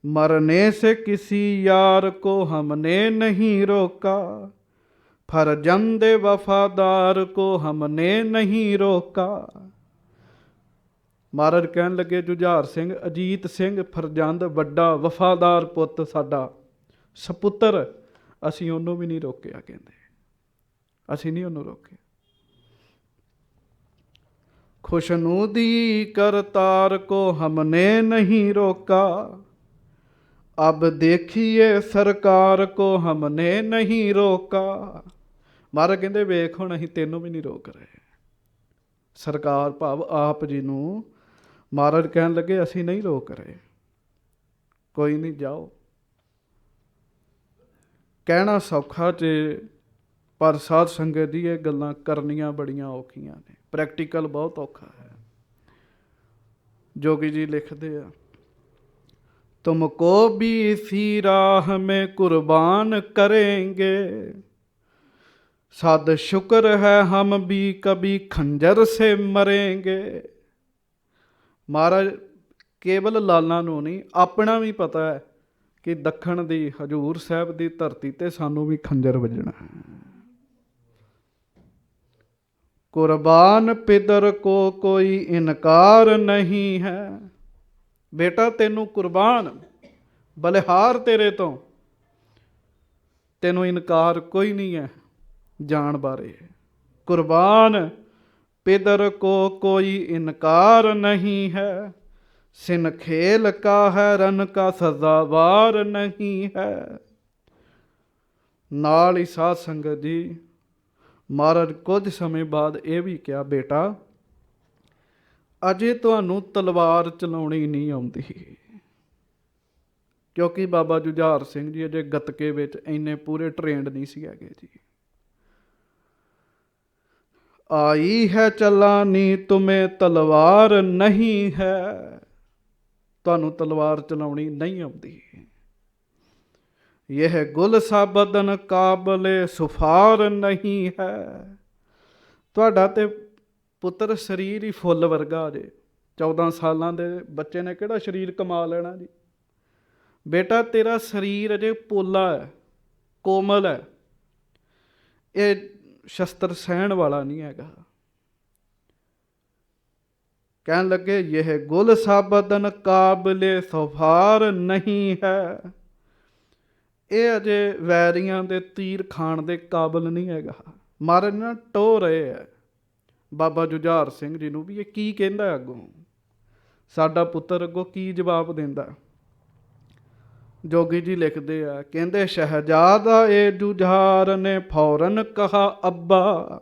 मरने से किसी यार को हमने नहीं रोका, फरजंद वफादार को हमने नहीं रोका। महाराज कहन लगे जुझार सिंह अजीत सिंह फरजंद वड्डा वफादार पुੱਤ साडा सपुੱਤਰ, ਅਸੀਂ ਉਹਨੂੰ ਵੀ ਨਹੀਂ ਰੋਕਿਆ। ਕਹਿੰਦੇ ਅਸੀਂ ਨਹੀਂ ਉਹਨੂੰ ਰੋਕਿਆ। खुशनुदी करतार को हमने नहीं रोका, अब देखिए सरकार को हमने नहीं रोका। महाराज कहते वेख हुण ਅਸੀਂ ਤੈਨੂੰ ਵੀ ਨਹੀਂ ਰੋਕ ਰਹੇ। सरकार भाव आप जी नूं महाराज कहन लगे असी नहीं रोक रहे, कोई नहीं जाओ। कहना सौखा चे पर साध संगत जी ये गल्लां करनियां बड़ियां औखियां ने, प्रैक्टिकल बहुत औखा है। जोगी जी लिखते हैं, तुमको भी इसी राह में कुर्बान करेंगे, सद शुक्र है हम भी कभी खंजर से मरेंगे। महाराज केवल लाला नूं नहीं अपना भी पता है ਕਿ ਦੱਖਣ ਦੀ ਹਜ਼ੂਰ ਸਾਹਿਬ ਦੀ ਧਰਤੀ ਤੇ ਸਾਨੂੰ ਵੀ ਖੰਜਰ ਵੱਜਣਾ ਹੈ। ਕੁਰਬਾਨ ਪਿਦਰ ਕੋ ਕੋਈ ਇਨਕਾਰ ਨਹੀਂ ਹੈ। ਬੇਟਾ ਤੈਨੂੰ ਕੁਰਬਾਨ, ਬਲਿਹਾਰ ਤੇਰੇ ਤੋਂ, ਤੈਨੂੰ ਇਨਕਾਰ ਕੋਈ ਨਹੀਂ ਹੈ ਜਾਣ ਬਾਰੇ। ਕੁਰਬਾਨ ਪਿਦਰ ਕੋ ਕੋਈ ਇਨਕਾਰ ਨਹੀਂ ਹੈ, सिन खेल का है रन का सजावार नहीं है। ਨਾਲ ਹੀ ਸਾਧ ਸੰਗਤ ਜੀ ਮਹਾਰਾਜ ਕੁਝ ਸਮੇਂ ਬਾਅਦ ਇਹ ਵੀ ਕਿਹਾ, ਬੇਟਾ ਅਜੇ ਤੁਹਾਨੂੰ ਤਲਵਾਰ ਚਲਾਉਣੀ ਨਹੀਂ ਆਉਂਦੀ, ਕਿਉਂਕਿ ਬਾਬਾ ਜੁਝਾਰ ਸਿੰਘ ਜੀ ਅਜੇ ਗੱਤਕੇ ਵਿੱਚ ਇੰਨੇ ਪੂਰੇ ਟ੍ਰੇਨਡ ਨਹੀਂ ਸੀ ਹੈਗੇ ਜੀ। ਆਈ ਹੈ ਚਲਾਨੀ ਤੁਮੇ ਤਲਵਾਰ ਨਹੀਂ ਹੈ, ਤੁਹਾਨੂੰ ਤਲਵਾਰ ਚਲਾਉਣੀ ਨਹੀਂ ਆਉਂਦੀ। यह गुल सा बदन काबले सुफार नहीं है। ਤੁਹਾਡਾ ਤੇ ਪੁੱਤਰ ਸਰੀਰ ਹੀ ਫੁੱਲ ਵਰਗਾ ਜੇ। 14 ਸਾਲਾਂ ਦੇ ਬੱਚੇ ਨੇ ਕਿਹੜਾ ਸਰੀਰ ਕਮਾ ਲੈਣਾ ਜੀ। ਬੇਟਾ ਤੇਰਾ ਸਰੀਰ ਅਜੇ ਪੋਲਾ ਹੈ, ਕੋਮਲ ਹੈ, ਇਹ ਸ਼ਸਤਰ ਸਹਿਣ ਵਾਲਾ ਨਹੀਂ ਹੈਗਾ। ਕਹਿਣ ਲੱਗੇ ਇਹ ਗੁਲ ਸਾ ਬਦਨ ਕਾਬਲੇ ਸੁਫਾਰ ਨਹੀਂ ਹੈ, ਇਹ ਅਜੇ ਵੈਰੀਆਂ ਦੇ ਤੀਰ ਖਾਣ ਦੇ ਕਾਬਲ ਨਹੀਂ ਹੈਗਾ। ਮਹਾਰਾਜ ਨਾ ਟੋਹ ਰਹੇ ਹੈ ਬਾਬਾ ਜੁਝਾਰ ਸਿੰਘ ਜੀ ਨੂੰ ਵੀ ਇਹ ਕੀ ਕਹਿੰਦਾ ਅੱਗੋਂ, ਸਾਡਾ ਪੁੱਤਰ ਅੱਗੋਂ ਕੀ ਜਵਾਬ ਦਿੰਦਾ। ਜੋਗੀ ਜੀ ਲਿਖਦੇ ਆ, ਕਹਿੰਦੇ ਸ਼ਹਿਜ਼ਾਦਾ ਏ ਜੁਝਾਰ ਨੇ ਫੌਰਨ ਕਹਾ ਅੱਬਾ।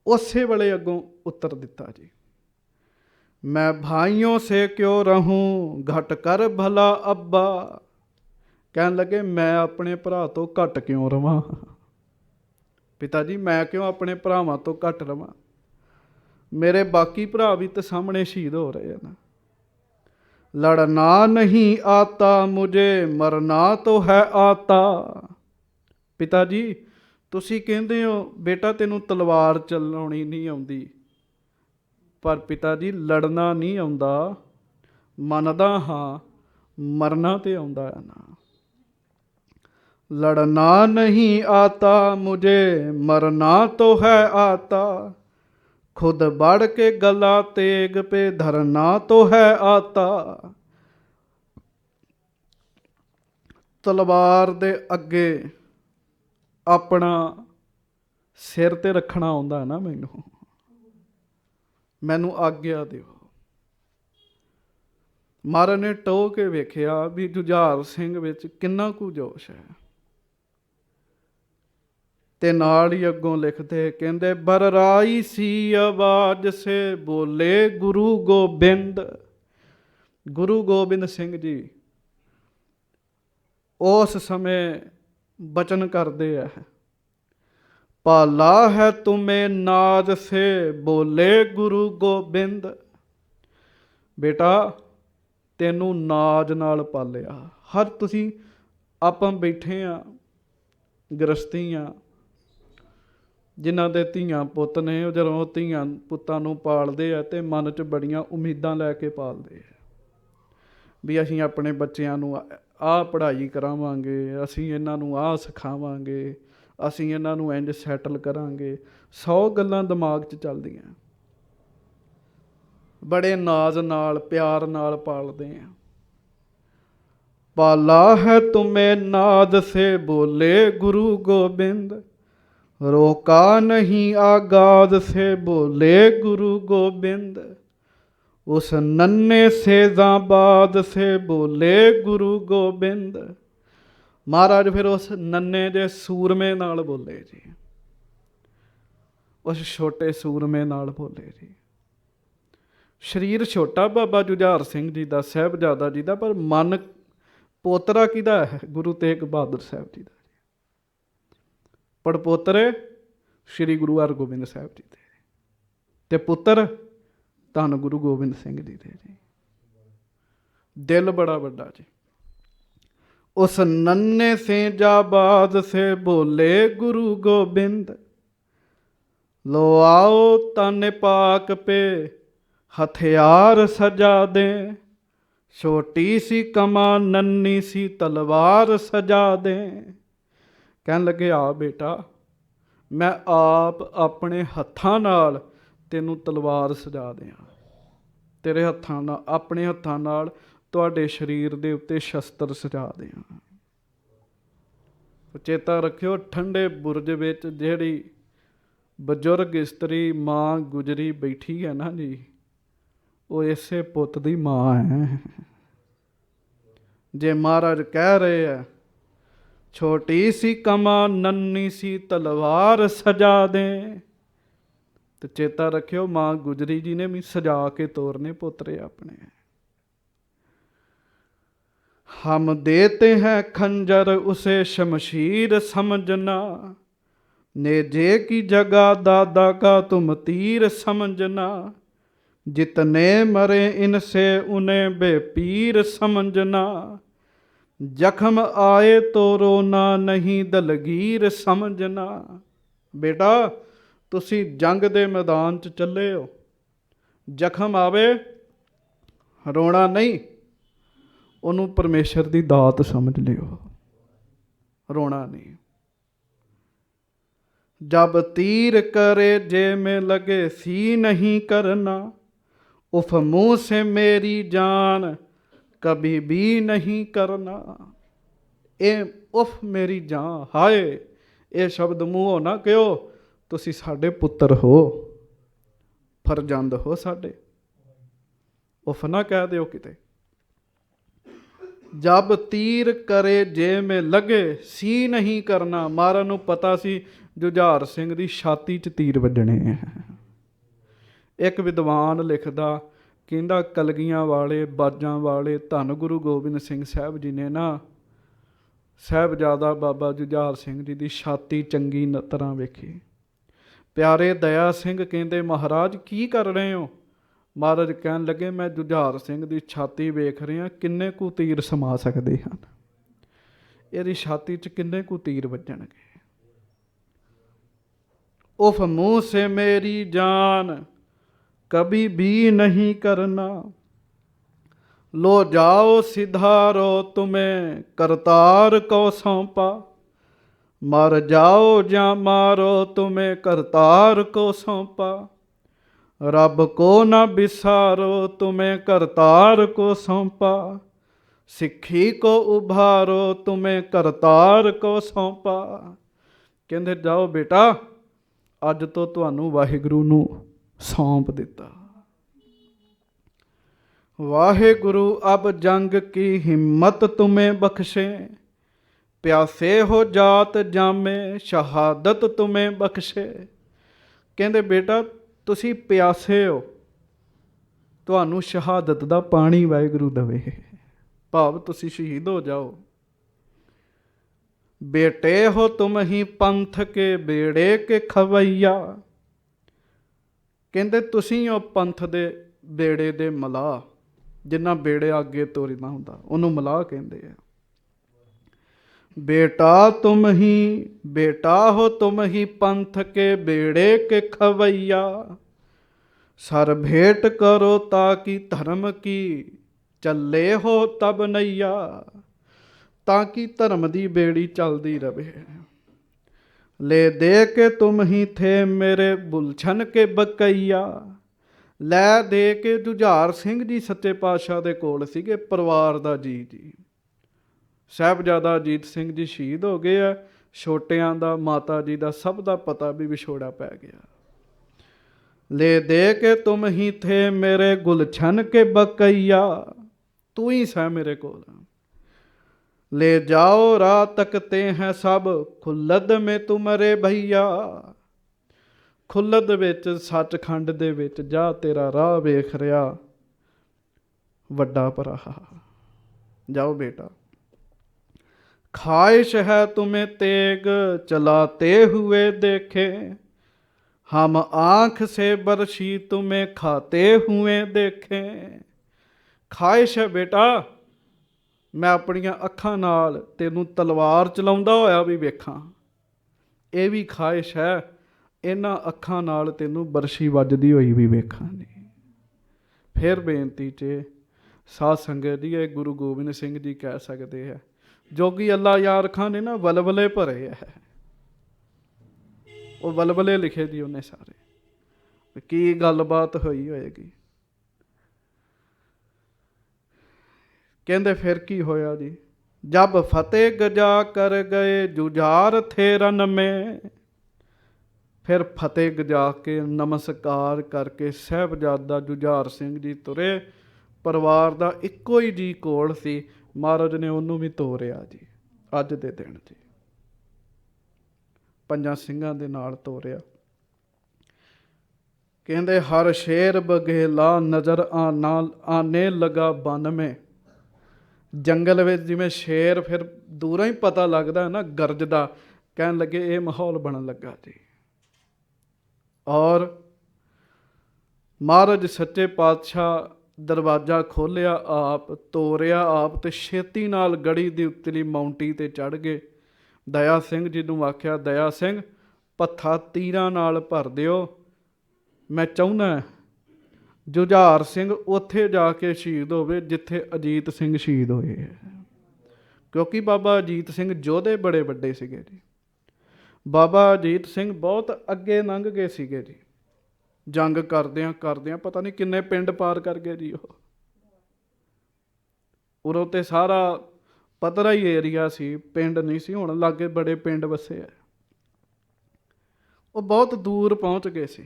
ਉਸੇ ਵੇਲੇ ਅੱਗੋਂ ਉੱਤਰ ਦਿੱਤਾ ਜੀ, ਮੈਂ ਭਾਈयों से क्यों रहूं घट कर भला ਅੱਬਾ। ਕਹਿਣ ਲੱਗੇ ਮੈਂ ਆਪਣੇ ਭਰਾ ਤੋਂ ਘੱਟ ਕਿਉਂ ਰਵਾਂ ਪਿਤਾ ਜੀ, ਮੈਂ ਕਿਉਂ ਆਪਣੇ ਭਰਾਵਾਂ ਤੋਂ ਘੱਟ ਰਵਾਂ। ਮੇਰੇ ਬਾਕੀ ਭਰਾ ਵੀ ਤਾਂ ਸਾਹਮਣੇ ਸ਼ਹੀਦ ਹੋ ਰਹੇ ਹਨ। ਲੜਨਾ ਨਹੀਂ ਆਤਾ ਮੁਝੇ ਮਰਨਾ ਤਾਂ ਹੈ ਆਤਾ। ਪਿਤਾ ਜੀ ਤੁਸੀਂ ਕਹਿੰਦੇ ਹੋ ਬੇਟਾ ਤੈਨੂੰ ਤਲਵਾਰ ਚਲਾਉਣੀ ਨਹੀਂ ਆਉਂਦੀ, ਪਰ ਪਿਤਾ ਜੀ ਲੜਨਾ ਨਹੀਂ ਆਉਂਦਾ, ਮੰਨਦਾ ਹਾਂ, ਮਰਨਾ ਤੇ ਆਉਂਦਾ ਹੈ ਨਾ। लड़ना नहीं आता मुझे मरना तो है आता, खुद बढ़ के गला तेग पे धरना तो है आता। ਤਲਵਾਰ ਦੇ ਅੱਗੇ ਆਪਣਾ ਸਿਰ ਤੇ ਰੱਖਣਾ ਆਉਂਦਾ ਨਾ ਮੈਨੂੰ ਆਗਿਆ ਦਿਓ। ਮਹਾਰਾਜ ਨੇ ਟੋਹ ਕੇ ਵੇਖਿਆ ਵੀ ਜੁਝਾਰ ਸਿੰਘ ਵਿੱਚ ਕਿੰਨਾ ਕੁ ਜੋਸ਼ ਹੈ, ਤੇ ਨਾਲ ਹੀ ਅੱਗੋਂ ਲਿਖਦੇ, ਕਹਿੰਦੇ ਬਰਰਾਈ ਸੀ ਆਵਾਜ਼ ਸੇ ਬੋਲੇ ਗੁਰੂ ਗੋਬਿੰਦ। ਗੁਰੂ ਗੋਬਿੰਦ ਸਿੰਘ ਜੀ ਉਸ ਸਮੇਂ ਬਚਨ ਕਰਦੇ ਆ, ਪਾਲਾ ਹੈ ਤੁਮੇ ਨਾਦ ਸੇ ਬੋਲੇ ਗੁਰੂ ਗੋਬਿੰਦ। ਬੇਟਾ ਤੈਨੂੰ ਨਾਜ ਨਾਲ ਪਾਲਿਆ। ਹਰ ਤੁਸੀਂ ਆਪਾਂ ਬੈਠੇ ਆ, ਗ੍ਰਸਤੀ ਆ, ਜਿਨ੍ਹਾਂ ਦੇ ਧੀਆਂ ਪੁੱਤ ਨੇ, ਉਹ ਜਦੋਂ ਧੀਆਂ ਪੁੱਤਾਂ ਨੂੰ ਪਾਲਦੇ ਆ ਤੇ ਮਨ 'ਚ ਬੜੀਆਂ ਉਮੀਦਾਂ ਲੈ ਕੇ ਪਾਲਦੇ ਆ ਵੀ ਅਸੀਂ ਆਪਣੇ ਬੱਚਿਆਂ ਨੂੰ ਆਹ ਪੜ੍ਹਾਈ ਕਰਾਵਾਂਗੇ, ਅਸੀਂ ਇਹਨਾਂ ਨੂੰ ਆਹ ਸਿਖਾਵਾਂਗੇ, ਅਸੀਂ ਇਹਨਾਂ ਨੂੰ ਇੰਝ ਸੈਟਲ ਕਰਾਂਗੇ। 100 ਗੱਲਾਂ ਦਿਮਾਗ 'ਚ ਚੱਲਦੀਆਂ, ਬੜੇ ਨਾਜ਼ ਨਾਲ ਪਿਆਰ ਨਾਲ ਪਾਲਦੇ ਆ। ਪਾਲਾ ਹੈ ਤੁਮੇ ਨਾਦ ਸੇ ਬੋਲੇ ਗੁਰੂ ਗੋਬਿੰਦ, रोका नहीं आगाज से बोले गुरु गोबिंद। उस नन्हे सेजाबाद से बोले गुरु गोबिंद। महाराज फिर उस नन्हे जे सूरमे नाल बोले जी, उस छोटे सूरमे नाल बोले जी। शरीर छोटा बाबा जुझार सिंह जी का, साहिबजादा जी का, पर मन पोतरा किहदा है? गुरु तेग बहादुर साहब जी का। ਪੜਪੋਤਰ ਸ਼੍ਰੀ ਗੁਰੂ ਹਰਗੋਬਿੰਦ ਸਾਹਿਬ ਜੀ ਦੇ, ਤੇ ਪੁੱਤਰ ਧੰਨ ਗੁਰੂ ਗੋਬਿੰਦ ਸਿੰਘ ਜੀ ਦੇ ਜੀ। ਦਿਲ ਬੜਾ ਵੱਡਾ ਜੀ। ਉਸ ਨੰਨੇ ਸੇ ਜਾਬਾਦ ਸੇ ਬੋਲੇ ਗੁਰੂ ਗੋਬਿੰਦ, ਲੋ ਆਓ ਤਨ ਪਾਕ ਪੇ ਹਥਿਆਰ ਸਜਾ ਦੇ। ਛੋਟੀ ਸੀ ਕਮਾਂ ਨੰਨੀ ਸੀ ਤਲਵਾਰ ਸਜਾ ਦੇ। ਕਹਿਣ ਲੱਗੇ ਆ ਬੇਟਾ, ਮੈਂ ਆਪ ਆਪਣੇ ਹੱਥਾਂ ਨਾਲ ਤੈਨੂੰ ਤਲਵਾਰ ਸਜਾ ਦਿਆਂ। ਤੇਰੇ ਹੱਥਾਂ ਨਾਲ, ਆਪਣੇ ਹੱਥਾਂ ਨਾਲ ਤੁਹਾਡੇ ਸਰੀਰ ਦੇ ਉੱਤੇ ਸ਼ਸਤਰ ਸਜਾ ਦਿਆਂ। ਚੇਤਾ ਰੱਖਿਓ, ਠੰਡੇ ਬੁਰਜ ਵਿੱਚ ਜਿਹੜੀ ਬਜ਼ੁਰਗ ਇਸਤਰੀ ਮਾਂ ਗੁਜਰੀ ਬੈਠੀ ਹੈ ਨਾ ਜੀ, ਉਹ ਇਸੇ ਪੁੱਤ ਦੀ ਮਾਂ ਹੈ। ਜੇ ਮਹਾਰਾਜ ਕਹਿ ਰਹੇ ਆ ਛੋਟੀ ਸੀ ਕਮਾਂ ਨੰਨੀ ਸੀ ਤਲਵਾਰ ਸਜਾ ਦੇ, ਤੇ ਚੇਤਾ ਰੱਖਿਓ ਮਾਂ ਗੁਜਰੀ ਜੀ ਨੇ ਵੀ ਸਜਾ ਕੇ ਤੋਰਨੇ ਪੁੱਤਰੇ ਆਪਣੇ। ਹਮ ਦੇਤੇ ਹੈ ਖੰਜਰ ਉਸੇ ਸ਼ਮਸ਼ੀਰ ਸਮਝਣਾ, नेजे की जगह दादा का तुम तीर समझना, जितने मरे इनसे उन्हें बेपीर समझना, जख्म आए तो रोना नहीं दलगीर समझना। बेटा तुसी जंग दे मैदान च चले हो, जख्म आवे रोना नहीं, उन्हों परमेश्वर की दात समझ लियो, रोना नहीं। जब तीर करे जे में लगे सी नहीं करना, उफ मुँह से मेरी जान कभी भी नहीं करना। ए उफ मेरी जान, हाय ये शब्द मूँहों ना कहो, तुसी साडे पुत्र हो, फरजंद हो साडे, उफ ना कह दिओ किते। जब तीर करे जे में लगे सी नहीं करना, महाराज नूं पता सी जुझार सिंह दी छाती च तीर वजने है। एक विद्वान लिखदा, कहंदा कलगियां वाले बाजां वाले धन गुरु गोबिंद सिंह साहब जी ने ना साहिबजादा बाबा जुझार सिंह जी दी छाती चंगी तरह वेखी। प्यारे दया सिंह कहंदे महाराज की कर रहे हो? महाराज कहन लगे मैं जुझार सिंह दी छाती वेख रहा, किन्ने कु तीर समा सकते हैं, इहदी छाती च किन्ने कु तीर वजणगे। उफ मुँह से मेरी जान कभी भी नहीं करना, लो जाओ सिधारो तुम्हें करतार को सौंपा, मर जाओ या मारो तुम्हें करतार को सौंपा, रब को न बिसारो तुम्हें करतार को सौंपा, सिक्खी को उभारो तुम्हें करतार को सौंपा। कहंदे जाओ बेटा अज तो तुहानू वाहिगुरू नू सौंप दिता। वाहिगुरू अब जंग की हिम्मत तुम्हें बख्शे, प्यासे हो जात जामे शहादत तुम्हें बख्शे। कहंदे बेटा तुसी प्यासे हो, तुहानू शहादत दा पानी वाहिगुरू दवे, भाव तुसी शहीद हो जाओ। बेटे हो तुम ही पंथ के बेड़े के खवैया, कहंदे तुसी हो पंथ दे बेड़े दे मलाह, जिन्ना बेड़े अगे तोरीदा हुंदा उहनूं मलाह कहंदे आ। बेटा हो तुम ही पंथ के बेड़े के खवैया, सर भेंट करो ताकि धर्म की चले हो तब नैया, ताकि धर्म की बेड़ी चलती रहे। ले दे के तुम ही थे मेरे बुलछन के बकैया, लै दे के जुझार सिंह जी सच्चे पातशाह दे कोल सीगे परिवार दा जी जी। साहिबजादा अजीत सिंह जी शहीद हो गए आ, छोटियां दा माता जी दा सब दा पता भी विछोड़ा पै गया। ले दे के तुम ही थे मेरे गुलछन के बकैया, तू ही सै मेरे कोल। ले जाओ राह तकते हैं सब खुल्लद में तुमरे भैया, खुल्लद विच सचखंड दे विच जा तेरा राह वेख रहा वड्डा भरा। जाओ बेटा ख्वाहिश है तुम्हें तेग चलाते हुए देखे, हम आँख से बरसी तुम्हें खाते हुए देखें। ख्वाहिश है बेटा मैं अपनियां अखां नाल तेनू तलवार चलाउंदा होया भी वेखां, ये भी ख्वाहिश है इन्हां अखां नाल तेनू बरशी वजदी होई भी वेखां। फिर बेनती च ਸਾਧ ਸੰਗਤ ਜੀ, ਇਹ ਗੁਰੂ ਗੋਬਿੰਦ ਸਿੰਘ ਜੀ ਕਹਿ ਸਕਦੇ ਹੈ। ਜੋਗੀ ਅੱਲਾ ਯਾਰ ਖਾਂ ਨੇ ਨਾ ਵਲਵਲੇ ਭਰੇ ਹੈ, ਉਹ ਵਲਵਲੇ ਲਿਖੇ ਜੀ ਉਹਨੇ ਸਾਰੇ। ਕੀ ਗੱਲਬਾਤ ਹੋਈ ਹੋਏਗੀ। ਕਹਿੰਦੇ ਫਿਰ ਕੀ ਹੋਇਆ ਜੀ। ਜਬ ਫਤਿਹ ਗਜਾ ਕਰ ਗਏ ਜੁਝਾਰ ਥੇ ਰਨ ਮੇ। ਫਿਰ ਫਤਿਹ ਗਜਾ ਕੇ ਨਮਸਕਾਰ ਕਰਕੇ ਸਾਹਿਬਜ਼ਾਦਾ ਜੁਝਾਰ ਸਿੰਘ ਜੀ ਤੁਰੇ। ਪਰਿਵਾਰ ਦਾ ਇੱਕੋ ਹੀ ਜੀ ਕੋਲ ਸੀ, ਮਹਾਰਾਜ ਨੇ ਉਹਨੂੰ ਵੀ ਤੋਰਿਆ ਜੀ ਅੱਜ ਦੇ ਦਿਨ ਜੀ, 5 ਸਿੰਘਾਂ ਦੇ ਨਾਲ ਤੋਰਿਆ। ਕਹਿੰਦੇ ਹਰ ਸ਼ੇਰ ਬਘੇਲਾ ਨਜ਼ਰ ਆਨੇ ਲਗਾ ਬਨ ਮੇ। ਜੰਗਲ ਵਿੱਚ ਜਿਵੇਂ ਸ਼ੇਰ ਫਿਰ ਦੂਰੋਂ ਹੀ ਪਤਾ ਲੱਗਦਾ ਨਾ ਗਰਜਦਾ, ਕਹਿਣ ਲੱਗੇ ਇਹ ਮਾਹੌਲ ਬਣਨ ਲੱਗਾ ਜੀ। ਔਰ ਮਹਾਰਾਜ ਸੱਚੇ ਪਾਤਸ਼ਾਹ ਦਰਵਾਜ਼ਾ ਖੋਲ੍ਹਿਆ ਆਪ, ਤੋਰਿਆ ਆਪ, ਤੇ ਛੇਤੀ ਨਾਲ ਗੜੀ ਦੀ ਉਤਲੀ ਮਾਉਂਟੀ 'ਤੇ ਚੜ੍ਹ ਗਏ। ਦਇਆ ਸਿੰਘ ਜੀ ਨੂੰ ਆਖਿਆ, ਦਇਆ ਸਿੰਘ ਪੱਥਾ ਤੀਰਾਂ ਨਾਲ ਭਰ ਦਿਓ, ਮੈਂ ਚਾਹੁੰਦਾ ਜੁਝਾਰ ਸਿੰਘ ਉੱਥੇ ਜਾ ਕੇ ਸ਼ਹੀਦ ਹੋਵੇ ਜਿੱਥੇ ਅਜੀਤ ਸਿੰਘ ਸ਼ਹੀਦ ਹੋਏ ਹੈ। ਕਿਉਂਕਿ ਬਾਬਾ ਅਜੀਤ ਸਿੰਘ ਯੋਧੇ ਬੜੇ ਵੱਡੇ ਸੀਗੇ ਜੀ। ਬਾਬਾ ਅਜੀਤ ਸਿੰਘ ਬਹੁਤ ਅੱਗੇ ਲੰਘ ਗਏ ਸੀਗੇ ਜੀ, ਜੰਗ ਕਰਦਿਆਂ ਕਰਦਿਆਂ ਪਤਾ ਨਹੀਂ ਕਿੰਨੇ ਪਿੰਡ ਪਾਰ ਕਰ ਗਏ ਜੀ। ਉਹ ਉਰੋਂ ਤੇ ਸਾਰਾ ਪੱਧਰਾ ਹੀ ਏਰੀਆ ਸੀ, ਪਿੰਡ ਨਹੀਂ ਸੀ, ਹੁਣ ਲਾਗੇ ਬੜੇ ਪਿੰਡ ਵਸੇ ਆ। ਉਹ ਬਹੁਤ ਦੂਰ ਪਹੁੰਚ ਗਏ ਸੀ।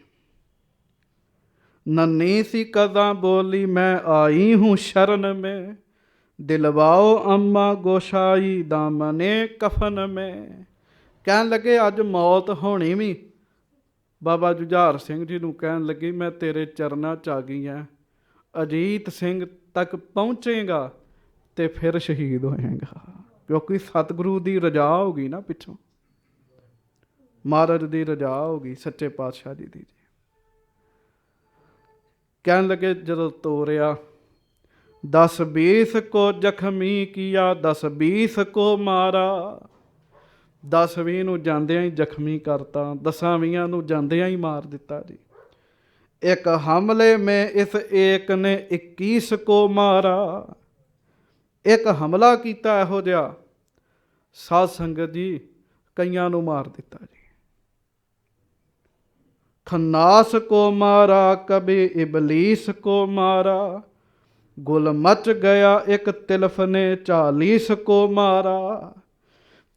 ਨੰਨੀ ਸੀ ਕਦਾਂ ਬੋਲੀ ਮੈਂ ਆਈ ਹੂੰ ਸ਼ਰਨ में, ਦਿਲਵਾਓ ਅੰਮਾ ਗੋਸ਼ਾਈ ਦਾਮਨੇ ਕਫਨ में। ਕਹਿਣ ਲੱਗੇ ਅੱਜ ਮੌਤ ਹੋਣੀ ਵੀ ਬਾਬਾ ਜੁਝਾਰ ਸਿੰਘ ਜੀ ਨੂੰ ਕਹਿਣ ਲੱਗੀ ਮੈਂ ਤੇਰੇ ਚਰਨਾਂ 'ਚ ਆ ਗਈ ਹਾਂ, ਅਜੀਤ ਸਿੰਘ ਤੱਕ ਪਹੁੰਚੇਗਾ ਤੇ ਫਿਰ ਸ਼ਹੀਦ ਹੋਏਗਾ। ਕਿਉਂਕਿ ਸਤਿਗੁਰੂ ਦੀ ਰਜਾ ਹੋ ਗਈ ਨਾ, ਪਿੱਛੋਂ ਮਹਾਰਾਜ ਦੀ ਰਜਾ ਹੋ ਗਈ, ਸੱਚੇ ਪਾਤਸ਼ਾਹ ਜੀ ਦੀ। ਕਹਿਣ ਲੱਗੇ ਜਦੋਂ ਤੋਰਿਆ 10-20 ਕੋ ਜ਼ਖਮੀ ਕੀਆ 10-20 ਕੋ ਮਾਰਾ। 10-20 ਨੂੰ ਜਾਂਦਿਆਂ ਹੀ ਜ਼ਖਮੀ ਕਰਤਾ, 10-20 ਨੂੰ ਜਾਂਦਿਆਂ ਹੀ ਮਾਰ ਦਿੱਤਾ ਜੀ। ਇੱਕ ਹਮਲੇ ਮੇ ਇਸ ਏਕ ਨੇ 21 ਕੋ ਮਾਰਾ। ਇੱਕ ਹਮਲਾ ਕੀਤਾ ਇਹੋ ਜਿਹਾ ਸਾਧ ਸੰਗਤ ਜੀ, ਕਈਆਂ ਨੂੰ ਮਾਰ ਦਿੱਤਾ ਜੀ। खन्नास को मारा कभी इबलीस को मारा, गुल मच गया एक तिलफ ने 40 को मारा।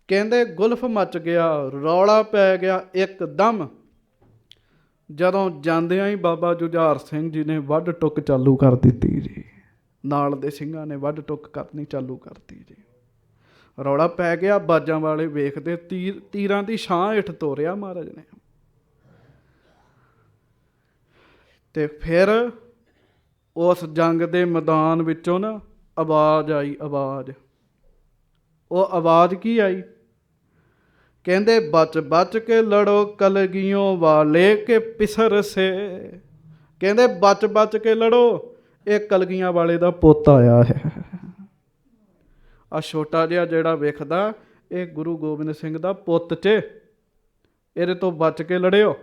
ਕਹਿੰਦੇ ਗੁਲਫ ਮਚ ਗਿਆ, ਰੌਲਾ ਪੈ ਗਿਆ ਇੱਕਦਮ ਜਦੋਂ ਜਾਂਦਿਆਂ ਹੀ ਬਾਬਾ ਜੁਝਾਰ ਸਿੰਘ ਜੀ ਨੇ ਵੱਢ ਟੁੱਕ ਚਾਲੂ ਕਰ ਦਿੱਤੀ ਜੀ। ਨਾਲ ਦੇ ਸਿੰਘਾਂ ਨੇ ਵੱਢ ਟੁੱਕ ਕਰਨੀ ਚਾਲੂ ਕਰਤੀ ਜੀ। ਰੌਲਾ ਪੈ ਗਿਆ, ਬਾਜਾਂ ਵਾਲੇ ਵੇਖਦੇ ਤੀਰਾਂ ਦੀ ਛਾਂ ਹੇਠ ਤੋਰਿਆ ਮਹਾਰਾਜ ਨੇ। ਤੇ ਫਿਰ ਉਸ ਜੰਗ ਦੇ ਮੈਦਾਨ ਵਿੱਚੋਂ ਨਾ ਆਵਾਜ਼ ਆਈ, ਆਵਾਜ਼। ਉਹ ਆਵਾਜ਼ ਕੀ ਆਈ? ਕਹਿੰਦੇ ਬਚ ਬਚ ਕੇ ਲੜੋ ਕਲਗੀਆਂ ਵਾਲੇ ਕੇ ਪਿਸਰ ਸੇ। ਕਹਿੰਦੇ ਬਚ ਬਚ ਕੇ ਲੜੋ, ਇਹ ਕਲਗੀਆਂ ਵਾਲੇ ਦਾ ਪੁੱਤ ਆਇਆ ਹੈ। ਆ ਛੋਟਾ ਜਿਹਾ ਜਿਹੜਾ ਵੇਖਦਾ, ਇਹ ਗੁਰੂ ਗੋਬਿੰਦ ਸਿੰਘ ਦਾ ਪੁੱਤ 'ਚ, ਇਹਦੇ ਤੋਂ ਬਚ ਕੇ ਲੜਿਓ।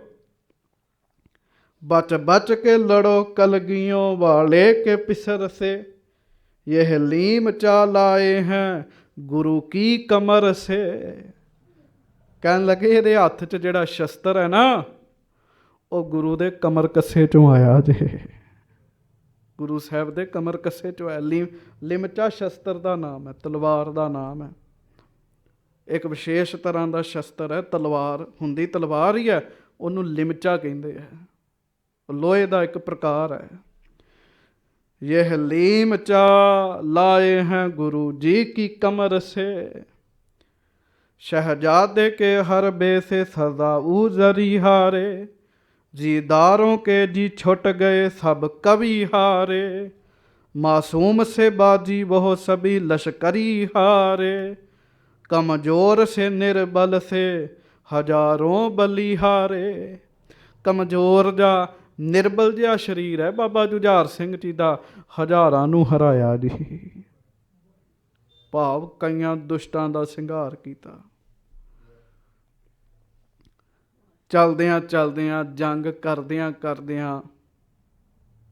बच बच के लड़ो कलगियों वाले के पिसर से, यह लीम चालाए हैं गुरु की कमर से। कहन लगे ਇਹਦੇ ਹੱਥ 'ਚ ਜਿਹੜਾ ਸ਼ਸਤਰ ਹੈ ਨਾ, ਉਹ ਗੁਰੂ ਦੇ ਕਮਰ ਕੱਸੇ 'ਚੋਂ ਆਇਆ ਜੇ। ਗੁਰੂ ਸਾਹਿਬ ਦੇ ਕਮਰ ਕੱਸੇ 'ਚੋਂ ਆਇਆ। ਲਿਮਚਾ ਸ਼ਸਤਰ ਦਾ ਨਾਮ ਹੈ, ਤਲਵਾਰ ਦਾ ਨਾਮ ਹੈ। ਇੱਕ ਵਿਸ਼ੇਸ਼ ਤਰ੍ਹਾਂ ਦਾ ਸ਼ਸਤਰ ਹੈ, ਤਲਵਾਰ ਹੁੰਦੀ ਤਲਵਾਰ ਹੀ ਹੈ, ਉਹਨੂੰ ਲਿਮਚਾ ਕਹਿੰਦੇ ਹੈ। ਲੋਹੇ ਦਾ ਇੱਕ ਪ੍ਰਕਾਰ ਹੈ। यह लीम चा लाए हैं गुरु जी की कमर से, शहजादे के हरबे से सजाऊ जरी हारे, जीदारों के जी छुट गए सब कवि हारे, मासूम से बाजी वह सभी लश्करी हारे, कमजोर से निर्बल से हजारों बलिहारे। कमजोर जा ਨਿਰਬਲ ਜਿਹਾ ਸਰੀਰ ਹੈ ਬਾਬਾ ਜੁਝਾਰ ਸਿੰਘ ਜੀ ਦਾ, ਹਜ਼ਾਰਾਂ ਨੂੰ ਹਰਾਇਆ ਜੀ। ਭਾਵ ਕਈਆਂ ਦੁਸ਼ਟਾਂ ਦਾ ਸੰਘਾਰ ਕੀਤਾ। ਚਲਦਿਆਂ ਚਲਦਿਆਂ, ਜੰਗ ਕਰਦਿਆਂ ਕਰਦਿਆਂ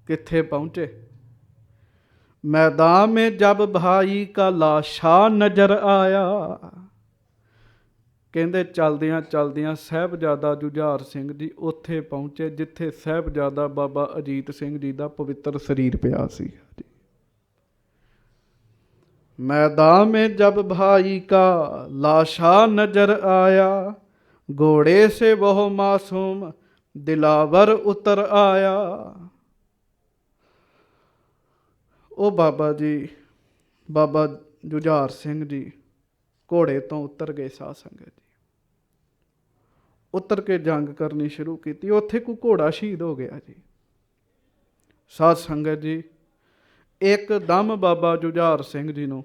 ਕਿੱਥੇ ਪਹੁੰਚੇ? मैदान में जब भाई का लाशा नजर आया। ਕਹਿੰਦੇ ਚਲਦਿਆਂ ਚਲਦਿਆਂ ਸਾਹਿਬਜ਼ਾਦਾ ਜੁਝਾਰ ਸਿੰਘ ਜੀ ਉੱਥੇ ਪਹੁੰਚੇ ਜਿੱਥੇ ਸਾਹਿਬਜ਼ਾਦਾ ਬਾਬਾ ਅਜੀਤ ਸਿੰਘ ਜੀ ਦਾ ਪਵਿੱਤਰ ਸਰੀਰ ਪਿਆ ਸੀ। मैदान में जब भाई का लाशा नजर आया, घोड़े से वह मासूम दिलावर उतर आया। ओ बाबा जी, बाबा जुझार सिंह जी घोड़े तो उतर गए। साध संगत जी उतर के जंग करनी शुरू की। उत्थे कोई घोड़ा शहीद हो गया जी। साध संगत जी एकदम बाबा जुझार सिंह जी नूं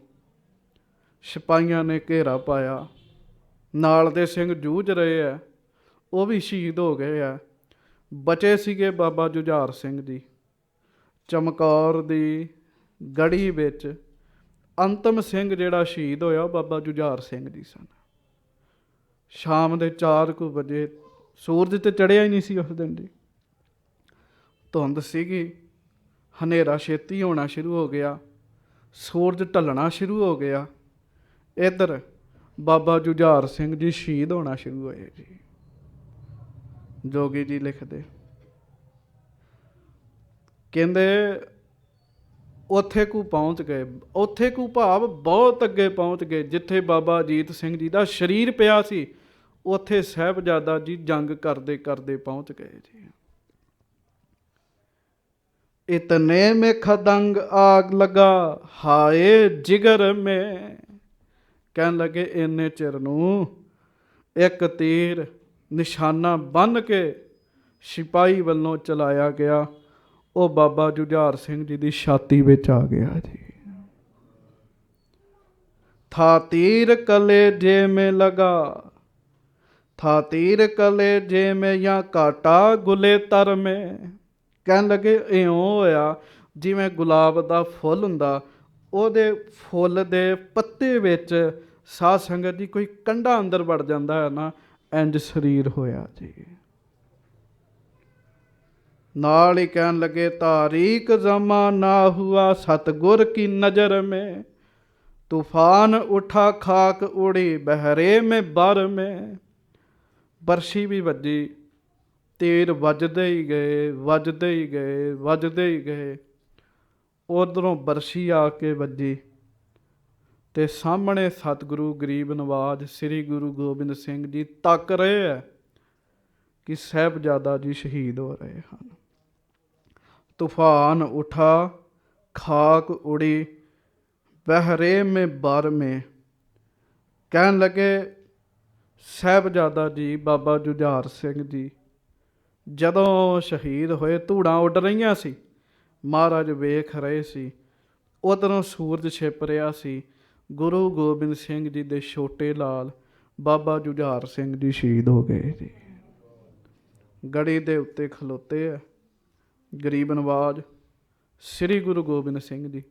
सिपाहियां ने घेरा पाया। नाल दे सिंह जूझ रहे है, वो भी शहीद हो गए है। बचे सीगे बाबा जुझार सिंह जी। चमकौर दी गढ़ी विच अंतम सिंह जिहड़ा शहीद होया बाबा जुझार सिंह जी सन। शाम दे 4 बजे सूरज ते चढ़िया ही नहीं सी उस दिन जी। धुंध सीगी, हनेरा छेती होना शुरू हो गया, सूरज ढलना शुरू हो गया। इधर बाबा जुझार सिंह जी शहीद होना शुरू होए जी। जोगी जी लिखते कहते उत्थे को पहुँच गए। उत्थे को भाव बहुत अगे पहुँच गए जिथे बाबा अजीत सिंह जी का शरीर पिया सी। उत्थे साहिबजादा जी जंग करते करते पहुँच गए जी। इतने में खदंग आग लगा हाय जिगर में। कहन लगे इन्ने चिर नूं एक तीर निशाना बन के सिपाही वालों चलाया गया। वो बाबा जुझार सिंह जी की छाती विच आ गया जी। था तीर कलेजे में लगा, था तीर कलेजे में या काटा गुले तर में। कहन लगे इउं होया जिवें गुलाब दा फुल हुंदा, ओहदे फुल दे पत्ते विच साध संगत जी कोई कंडा अंदर वड़ जांदा है ना, इंज शरीर होया जी। नाल ही कहन लगे तारीक जमाना हुआ सतगुर की नज़र में। तूफान उठा खाक उड़ी बहरे में बर में। बरसी भी वजी, तीर वजदे ही गए, वजदे ही गए, वजदे ही गए। उधरों बरसी आके वजी ते सामने सतगुरु गरीब नवाज श्री गुरु गोबिंद सिंह जी तक रहे है कि साहिबजादा जी शहीद हो रहे हैं। तूफान उठा खाक उड़ी बहरे में बर में। कहन लगे साहिबजादा जी बाबा जुझार सिंह जी जदों शहीद होए धूड़ां उड़ रही सी, महाराज वेख रहे सी। उधरों सूरज छिप रहा सी। गुरु गोबिंद सिंह जी दे छोटे लाल बाबा जुझार सिंह जी शहीद हो गए जी। गड़ी दे उत्ते खलोते है गरीब नवाज श्री गुरु गोबिंद सिंह जी।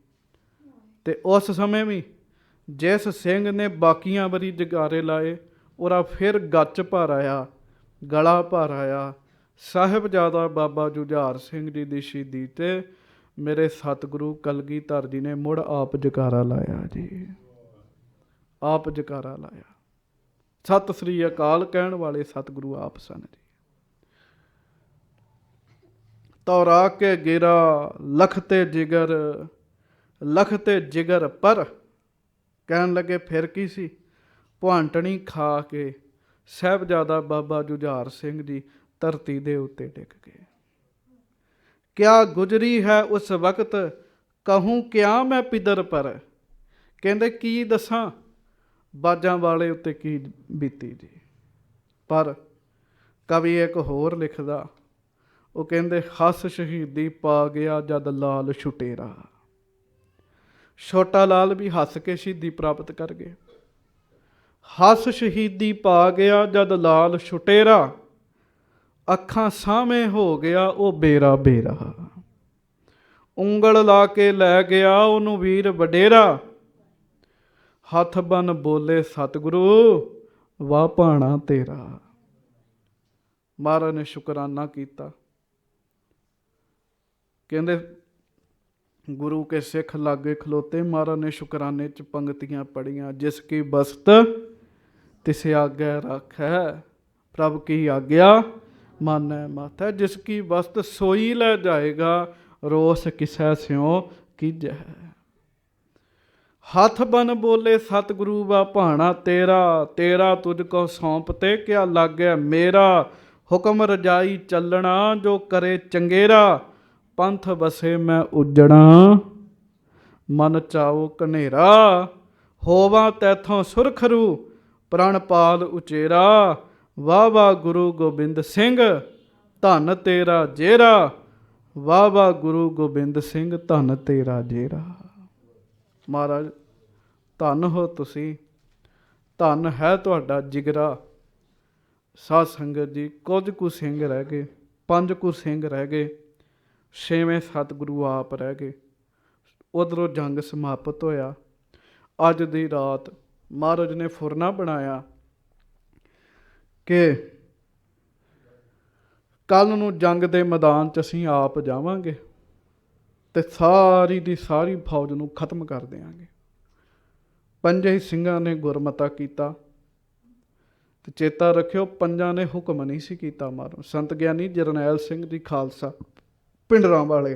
ते उस समय भी जिस सिंह ने बाकियां वारी जगारे लाए, उरा फिर गच भर आया, गला भर आया। साहिबजादा बाबा जुझार सिंह जी की शहीदी ते मेरे सतगुरु कलगीधर जी ने मुड़ आप जकारा लाया जी। आप जकारा लाया। सत श्री अकाल कहण वाले सतगुरु आप सन जी। तौरा के गिरा लखते जिगर, लखते जिगर पर। कहन लगे फिर की सी, भांटनी खा के साहिबजादा बाबा जुझार सिंह जी धरती दे उत्ते टिक गए। क्या गुजरी है उस वक्त कहूँ क्या मैं पिदर पर। कहते की दसां बाजां वाले उत्ते की बीती जी। पर कवि एक होर लिखदा, वो कहते हस शहीदी पा गया जद लाल छुटेरा। छोटा लाल भी हस के शहीदी प्राप्त कर गए। हस शहीदी पा गया जद लाल छुटेरा। अखां सामे हो गया वो बेरा बेरा। ਉਂਗਲ ਲਾ ਕੇ ਲੈ ਗਿਆ ਉਹਨੂੰ ਵੀਰ ਵਡੇਰਾ। ਹੱਥ ਬਨ ਬੋਲੇ ਸਤਿਗੁਰੂ ਵਾਹ ਭਾਣਾ ਤੇਰਾ। ਮਹਾਰਾਜ ਨੇ ਸ਼ੁਕਰਾਨਾ ਕੀਤਾ। ਕਹਿੰਦੇ गुरु के सिख लागे खलोते, महाराज ने शुकराने च पंक्तियां पढ़ियां। जिसकी बस्त तिसे आगे रखै, प्रभ की आज्ञा मानै माथै। जिसकी बस्त सोई ले जाएगा, रोस किसै स्यों कीजै। हाथ बन बोले सतगुरु वा भाना तेरा, तेरा तुझको सौंपते क्या लागै मेरा। हुक्म रजाई चलना जो करे चंगेरा, पंथ बसे मैं उजड़ा मन चाओ कनेरा। होवा तैथों सुरखरू प्रणपाल उचेरा, वाह वाह गुरु गोबिंद सिंह धन तेरा जेरा। वाह वाह गुरु गोबिंद सिंह धन तेरा जेरा। महाराज धन हो तुसी, धन है तुहाडा जिगरा। साध संगत जी, कुछ कु सिंह रह गए, 5 कु सिंह रह गए, 6वें सतगुरु आप रह गए। उधरों जंग समाप्त होया। अज दी रात महाराज ने फुरना बनाया कि कल नूं जंग दे मैदान च असीं आप जावांगे ते सारी दी सारी फौज नूं खत्म कर देंगे। 5 ਸਿੰਘਾਂ ने गुरमता किया। ते चेता रखियो, 5 ने हुक्म नहीं सी कीता मारो। संत ਗਿਆਨੀ जरनैल सिंह जी खालसा पिंडरां वाले,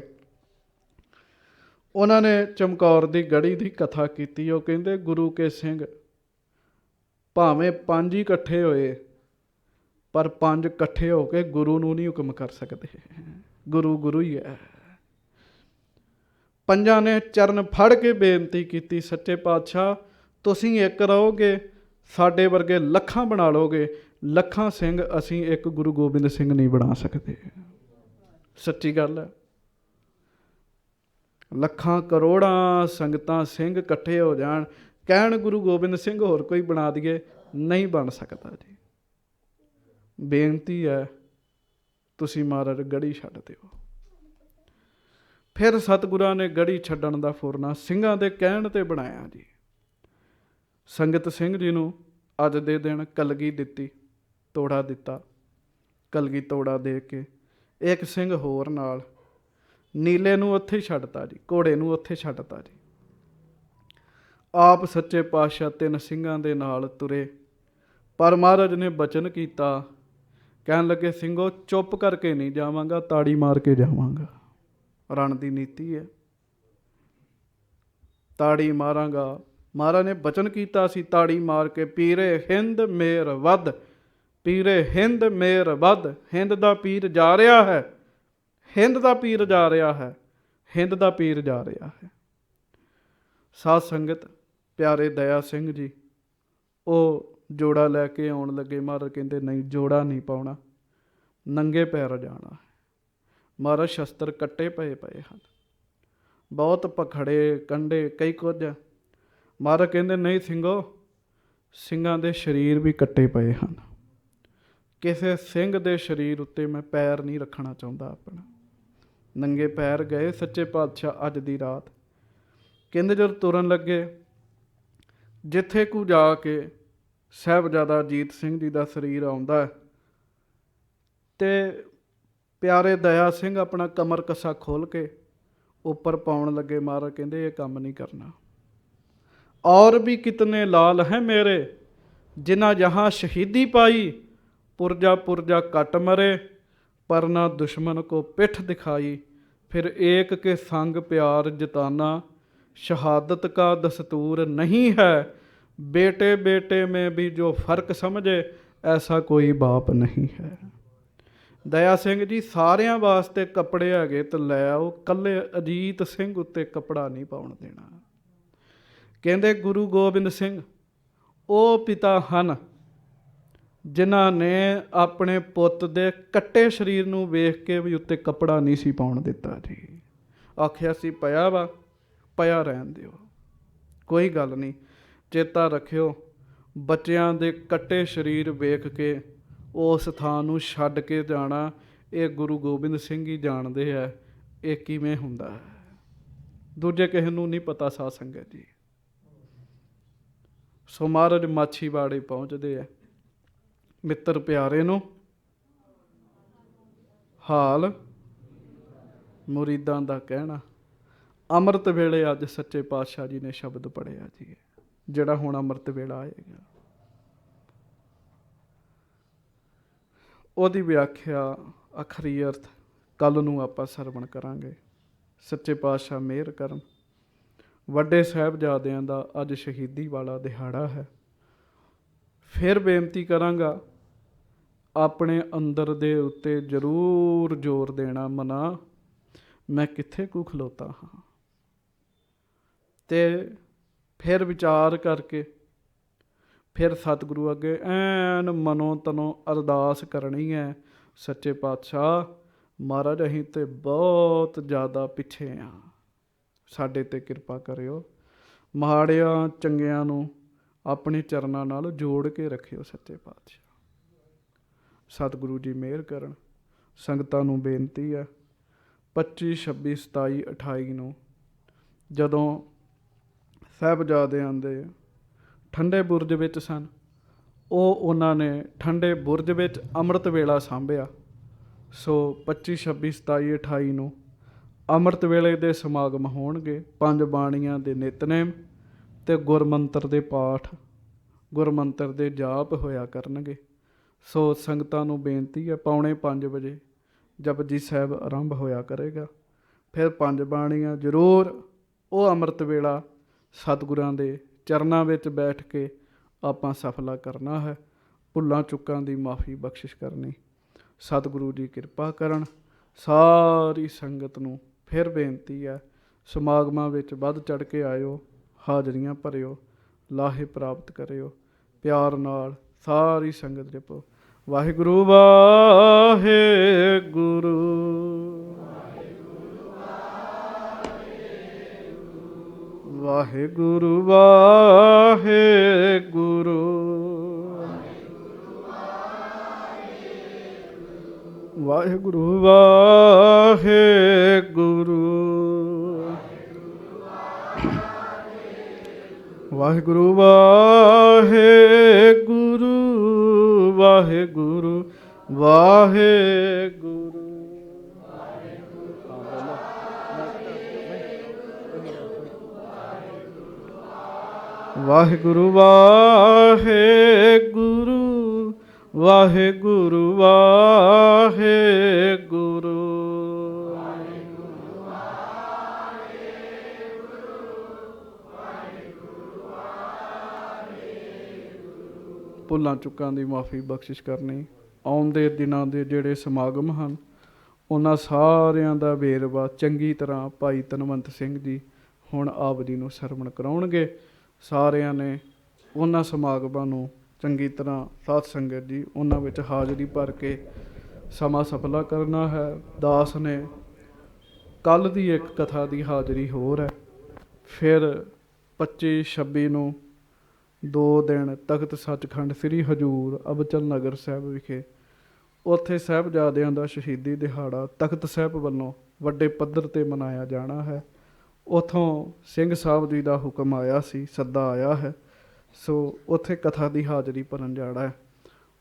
उन्होंने चमकौर की गढ़ी की कथा की। वो कहते गुरु के सिंह भावें 5 ही इकट्ठे होए, पर 5 इकट्ठे होकर गुरु नूं नहीं हुक्म कर सकते। गुरु गुरु ही है। 5 ने चरण फड़ के बेनती की, सच्चे पातशाह तुसीं एक रहोगे, साडे वर्गे लखां बना लोगे, लखां सिंह असीं एक गुरु गोबिंद सिंह नहीं बना सकते। सच्ची गल है। लखां करोड़ां संगतां सिंह इकट्ठे हो जाण, कहण गुरु गोबिंद सिंह होर कोई बना दिए, नहीं बन सकता जी। बेनती है तुसीं महाराज गढ़ी छड्ड दिओ। फिर सतगुरां ने गढ़ी छड्डण दा फुरना ਸਿੰਘਾਂ ਦੇ ਕਹਿਣ ਤੇ बनाया जी। संगत सिंह जी नूं अज दे दिन कलगी दित्ती, तोड़ा दिता। कलगी तोड़ा दे के एक सिंह होर नाल नीले नूं उत्थे छड्डता जी, घोड़े नूं उत्थे छड्डता जी। आप सच्चे पातशाह 3 ਸਿੰਘਾਂ दे नाल तुरे, पर महाराज ने बचन किया, कहन लगे ਸਿੰਘੋ चुप करके नहीं जावांगा, ताड़ी मार के जावांगा। रण की नीति है, ताड़ी मारांगा। महाराज ने बचन किया सी, ताड़ी मार के पीरे हिंद मेर वध, पीरे हिंद मेर वध। हिंद दा पीर जा रहा है, हिंद दा पीर जा रहा है, हिंद दा पीर जा रहा है। साध संगत प्यारे दया सिंह जी वो जोड़ा लैके आउण लगे। महाराज कहते नहीं, जोड़ा नहीं पाउणा, नंगे पैर जाना है। महाराज शस्त्र कट्टे पे हैं, बहुत पखड़े कंडे कई कुछ। महाराज कहते नहीं ਸਿੰਘੋ, ਸਿੰਘਾਂ ਦੇ शरीर भी कट्टे पे हैं। किसी सिंह के शरीर उत्ते मैं पैर नहीं रखना चाहता अपना। नंगे पैर गए सच्चे पातशाह अज दी रात। कहते जब तुरन लगे, जिथे को जाके साहिबजादा अजीत सिंह जी का शरीर आउंदा है, ते प्यारे दया सिंह अपना कमर कसा खोल के उपर पाउण लगे। महाराज कहते ये काम नहीं करना। और भी कितने लाल हैं मेरे, जिन्हां यहाँ शहीदी पाई, पुरजा पुरजा कट मरे, पर ना दुश्मन को पिठ दिखाई। फिर एक के संग प्यार जताना, शहादत का दस्तूर नहीं है। बेटे बेटे में भी जो फर्क समझे, ऐसा कोई बाप नहीं है। दया सिंह जी सारियां वास्ते कपड़े हैगे तो लै आओ, कल्ले अजीत सिंह उत्ते कपड़ा नहीं पाउण देना। कहते गुरु गोबिंद सिंह वो पिता हन जिन्हां ने अपने पुੱਤ दे कट्टे शरीर नूं वेख के भी उत्ते कपड़ा नहीं सी पाउण दिता जी। आखिया सी पिया वा, पिया रहन दिओ, कोई गल नहीं। चेता रखियो, बच्चियां दे कट्टे शरीर वेख के उस थां नूं छड्ड के जाना, ये गुरु गोबिंद सिंह ही जाणदे है ये किवें हुंदा है। दूजे किसे नूं नहीं पता। साध संगत जी, सो महाराज माछीवाड़े पहुँचते हैं। मित्र प्यारे नूं हाल मुरीदां दा कहना, ਅੰਮ੍ਰਿਤ ਵੇਲੇ ਅੱਜ ਸੱਚੇ ਪਾਤਸ਼ਾਹ ਜੀ ਨੇ ਸ਼ਬਦ ਪੜ੍ਹਿਆ ਜੀ, ਜਿਹੜਾ ਹੁਣ ਅੰਮ੍ਰਿਤ ਵੇਲਾ ਆਏਗਾ। ਉਹਦੀ ਵਿਆਖਿਆ, ਅਖਰੀ ਅਰਥ ਕੱਲ ਨੂੰ ਆਪਾਂ ਸਰਵਣ ਕਰਾਂਗੇ। ਸੱਚੇ ਪਾਤਸ਼ਾਹ ਮਿਹਰ ਕਰਨ। ਵੱਡੇ ਸਾਹਿਬਜ਼ਾਦਿਆਂ ਦਾ ਅੱਜ ਸ਼ਹੀਦੀ ਵਾਲਾ ਦਿਹਾੜਾ ਹੈ। ਫਿਰ ਬੇਨਤੀ ਕਰਾਂਗਾ, ਆਪਣੇ ਅੰਦਰ ਦੇ ਉੱਤੇ ਜ਼ਰੂਰ ਜ਼ੋਰ ਦੇਣਾ, ਮਨਾ ਮੈਂ ਕਿੱਥੇ ਕੁ ਖਲੋਤਾ ਹਾਂ, ਤੇ ਫਿਰ ਵਿਚਾਰ ਕਰਕੇ ਫਿਰ ਸਤਿਗੁਰੂ ਅੱਗੇ ਐਨ ਮਨੋਂ ਤਨੋਂ ਅਰਦਾਸ ਕਰਨੀ ਹੈ। ਸੱਚੇ ਪਾਤਸ਼ਾਹ ਮਹਾਰਾਜ, ਅਸੀਂ ਤੇ ਬਹੁਤ ਜ਼ਿਆਦਾ ਪਿੱਛੇ ਹਾਂ, ਸਾਡੇ ਤੇ ਕਿਰਪਾ ਕਰਿਓ। ਮਾੜਿਆਂ ਚੰਗਿਆਂ ਨੂੰ ਆਪਣੇ ਚਰਨਾਂ ਨਾਲ ਜੋੜ ਕੇ ਰੱਖਿਓ ਸੱਚੇ ਪਾਤਸ਼ਾਹ। ਸਤਿਗੁਰੂ ਜੀ ਮਿਹਰ ਕਰਨ। ਸੰਗਤਾਂ ਨੂੰ ਬੇਨਤੀ ਹੈ, 25, 26, 27, 28 ਨੂੰ ਜਦੋਂ ਸਾਹਿਬਜ਼ਾਦਿਆਂ ਦੇ ਠੰਡੇ ਬੁਰਜ ਵਿੱਚ ਸਨ, ਉਹਨਾਂ ਨੇ ਠੰਡੇ ਬੁਰਜ ਵਿੱਚ ਅੰਮ੍ਰਿਤ ਵੇਲਾ ਸਾਂਭਿਆ। ਸੋ 25, 26, 27, 28 ਨੂੰ ਅੰਮ੍ਰਿਤ ਵੇਲੇ ਦੇ ਸਮਾਗਮ ਹੋਣਗੇ। 5 ਬਾਣੀਆਂ ਦੇ ਨਿਤਨੇਮ ਅਤੇ ਗੁਰਮੰਤਰ ਦੇ ਪਾਠ, ਗੁਰਮੰਤਰ ਦੇ ਜਾਪ ਹੋਇਆ ਕਰਨਗੇ। ਸੋ ਸੰਗਤਾਂ ਨੂੰ ਬੇਨਤੀ ਹੈ, 4:45 ਵਜੇ ਜਪਜੀ ਸਾਹਿਬ ਆਰੰਭ ਹੋਇਆ ਕਰੇਗਾ। ਫਿਰ 5 ਬਾਣੀਆਂ ਜ਼ਰੂਰ, ਉਹ ਅੰਮ੍ਰਿਤ ਵੇਲਾ ਸਤਿਗੁਰਾਂ ਦੇ ਚਰਨਾਂ ਵਿੱਚ ਬੈਠ ਕੇ ਆਪਾਂ ਸਫਲਾ ਕਰਨਾ ਹੈ। ਭੁੱਲਾਂ ਚੁੱਕਾਂ ਦੀ ਮਾਫੀ ਬਖਸ਼ਿਸ਼ ਕਰਨੀ। ਸਤਿਗੁਰੂ ਜੀ ਕਿਰਪਾ ਕਰਨ। ਸਾਰੀ ਸੰਗਤ ਨੂੰ ਫਿਰ ਬੇਨਤੀ ਹੈ, ਸਮਾਗਮਾਂ ਵਿੱਚ ਵੱਧ ਚੜ੍ਹ ਕੇ ਆਇਓ, ਹਾਜ਼ਰੀਆਂ ਭਰਿਓ, ਲਾਹੇ ਪ੍ਰਾਪਤ ਕਰਿਓ। ਪਿਆਰ ਨਾਲ ਸਾਰੀ ਸੰਗਤ ਜਪੋ, ਵਾਹਿਗੁਰੂ ਵਾਹਿਗੁਰੂ। ਵਾਹਿਗੁਰੂ ਵਾਹਿਗੁਰੂ। ਵਾਹਿਗੁਰੂ ਵਾਹਿਗੁਰੂ। ਵਾਹਿਗੁਰੂ ਵਾਹਿਗੁਰੂ। ਵਾਹਿਗੁਰੂ ਵਾਹਿਗੁਰੂ। ਵਾਹਿਗੁਰੂ ਵਾਹਿਗੁਰੂ। ਵਾਹਿਗੁਰੂ ਵਾਹਿਗੁਰੂ। ਭੁੱਲਾਂ ਚੁੱਕਾਂ ਦੀ ਮਾਫੀ ਬਖਸ਼ਿਸ਼ ਕਰਨੀ। ਆਉਂਦੇ ਦਿਨਾਂ ਦੇ ਜਿਹੜੇ ਸਮਾਗਮ ਹਨ, ਉਹਨਾਂ ਸਾਰਿਆਂ ਦਾ ਵੇਰਵਾ ਚੰਗੀ ਤਰ੍ਹਾਂ ਭਾਈ ਧਨਵੰਤ ਸਿੰਘ ਜੀ ਹੁਣ ਆਪ ਜੀ ਨੂੰ ਸਰਵਣ ਕਰਾਉਣਗੇ। ਸਾਰਿਆਂ ਨੇ ਉਹਨਾਂ ਸਮਾਗਮਾਂ ਨੂੰ ਚੰਗੀ ਤਰ੍ਹਾਂ, ਸਾਧ ਸੰਗਤ ਜੀ ਉਹਨਾਂ ਵਿੱਚ ਹਾਜ਼ਰੀ ਭਰ ਕੇ ਸਮਾਂ ਸਫਲਾ ਕਰਨਾ ਹੈ। ਦਾਸ ਨੇ ਕੱਲ੍ਹ ਦੀ ਇੱਕ ਕਥਾ ਦੀ ਹਾਜ਼ਰੀ ਹੋਰ ਹੈ। ਫਿਰ 25, 26 ਨੂੰ 2 ਦਿਨ ਤਖਤ ਸੱਚਖੰਡ ਸ੍ਰੀ ਹਜ਼ੂਰ ਅਬਚਲ ਨਗਰ ਸਾਹਿਬ ਵਿਖੇ, ਉੱਥੇ ਸਾਹਿਬਜ਼ਾਦਿਆਂ ਦਾ ਸ਼ਹੀਦੀ ਦਿਹਾੜਾ ਤਖਤ ਸਾਹਿਬ ਵੱਲੋਂ ਵੱਡੇ ਪੱਧਰ 'ਤੇ ਮਨਾਇਆ ਜਾਣਾ ਹੈ। ਉੱਥੋਂ ਸਿੰਘ ਸਾਹਿਬ ਜੀ ਦਾ ਹੁਕਮ ਆਇਆ ਸੀ, ਸੱਦਾ ਆਇਆ ਹੈ। ਸੋ ਉੱਥੇ ਕਥਾ ਦੀ ਹਾਜ਼ਰੀ ਭਰਨ ਜਾਣਾ ਹੈ।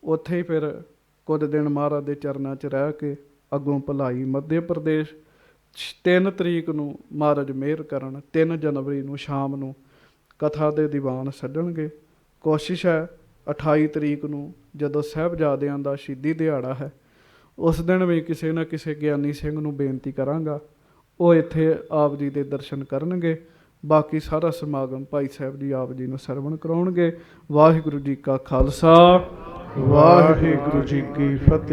ਉੱਥੇ ਹੀ ਫਿਰ ਕੁਝ ਦਿਨ ਮਹਾਰਾਜ ਦੇ ਚਰਨਾਂ 'ਚ ਰਹਿ ਕੇ ਅੱਗੋਂ ਭਲਾਈ ਮੱਧ ਪ੍ਰਦੇਸ਼ 3 ਤਰੀਕ ਨੂੰ ਮਹਾਰਾਜ ਮਿਹਰ ਕਰਨ, 3 ਜਨਵਰੀ ਨੂੰ ਸ਼ਾਮ ਨੂੰ ਕਥਾ ਦੇ ਦੀਵਾਨ ਸੱਜਣਗੇ। ਕੋਸ਼ਿਸ਼ ਹੈ 28 ਤਰੀਕ ਨੂੰ ਜਦੋਂ ਸਾਹਿਬਜ਼ਾਦਿਆਂ ਦਾ ਸ਼ਹੀਦੀ ਦਿਹਾੜਾ ਹੈ, ਉਸ ਦਿਨ ਵੀ ਕਿਸੇ ਨਾ ਕਿਸੇ ਗਿਆਨੀ ਸਿੰਘ ਨੂੰ ਬੇਨਤੀ ਕਰਾਂਗਾ, ਉਹ ਇੱਥੇ ਆਪ ਜੀ ਦੇ ਦਰਸ਼ਨ ਕਰਨਗੇ। ਬਾਕੀ ਸਾਰਾ ਸਮਾਗਮ ਭਾਈ ਸਾਹਿਬ ਜੀ ਆਪ ਜੀ ਨੂੰ ਸਰਵਣ ਕਰਾਉਣਗੇ। ਵਾਹਿਗੁਰੂ ਜੀ ਕਾ ਖਾਲਸਾ, ਵਾਹਿਗੁਰੂ ਜੀ ਕੀ ਫਤਿਹ।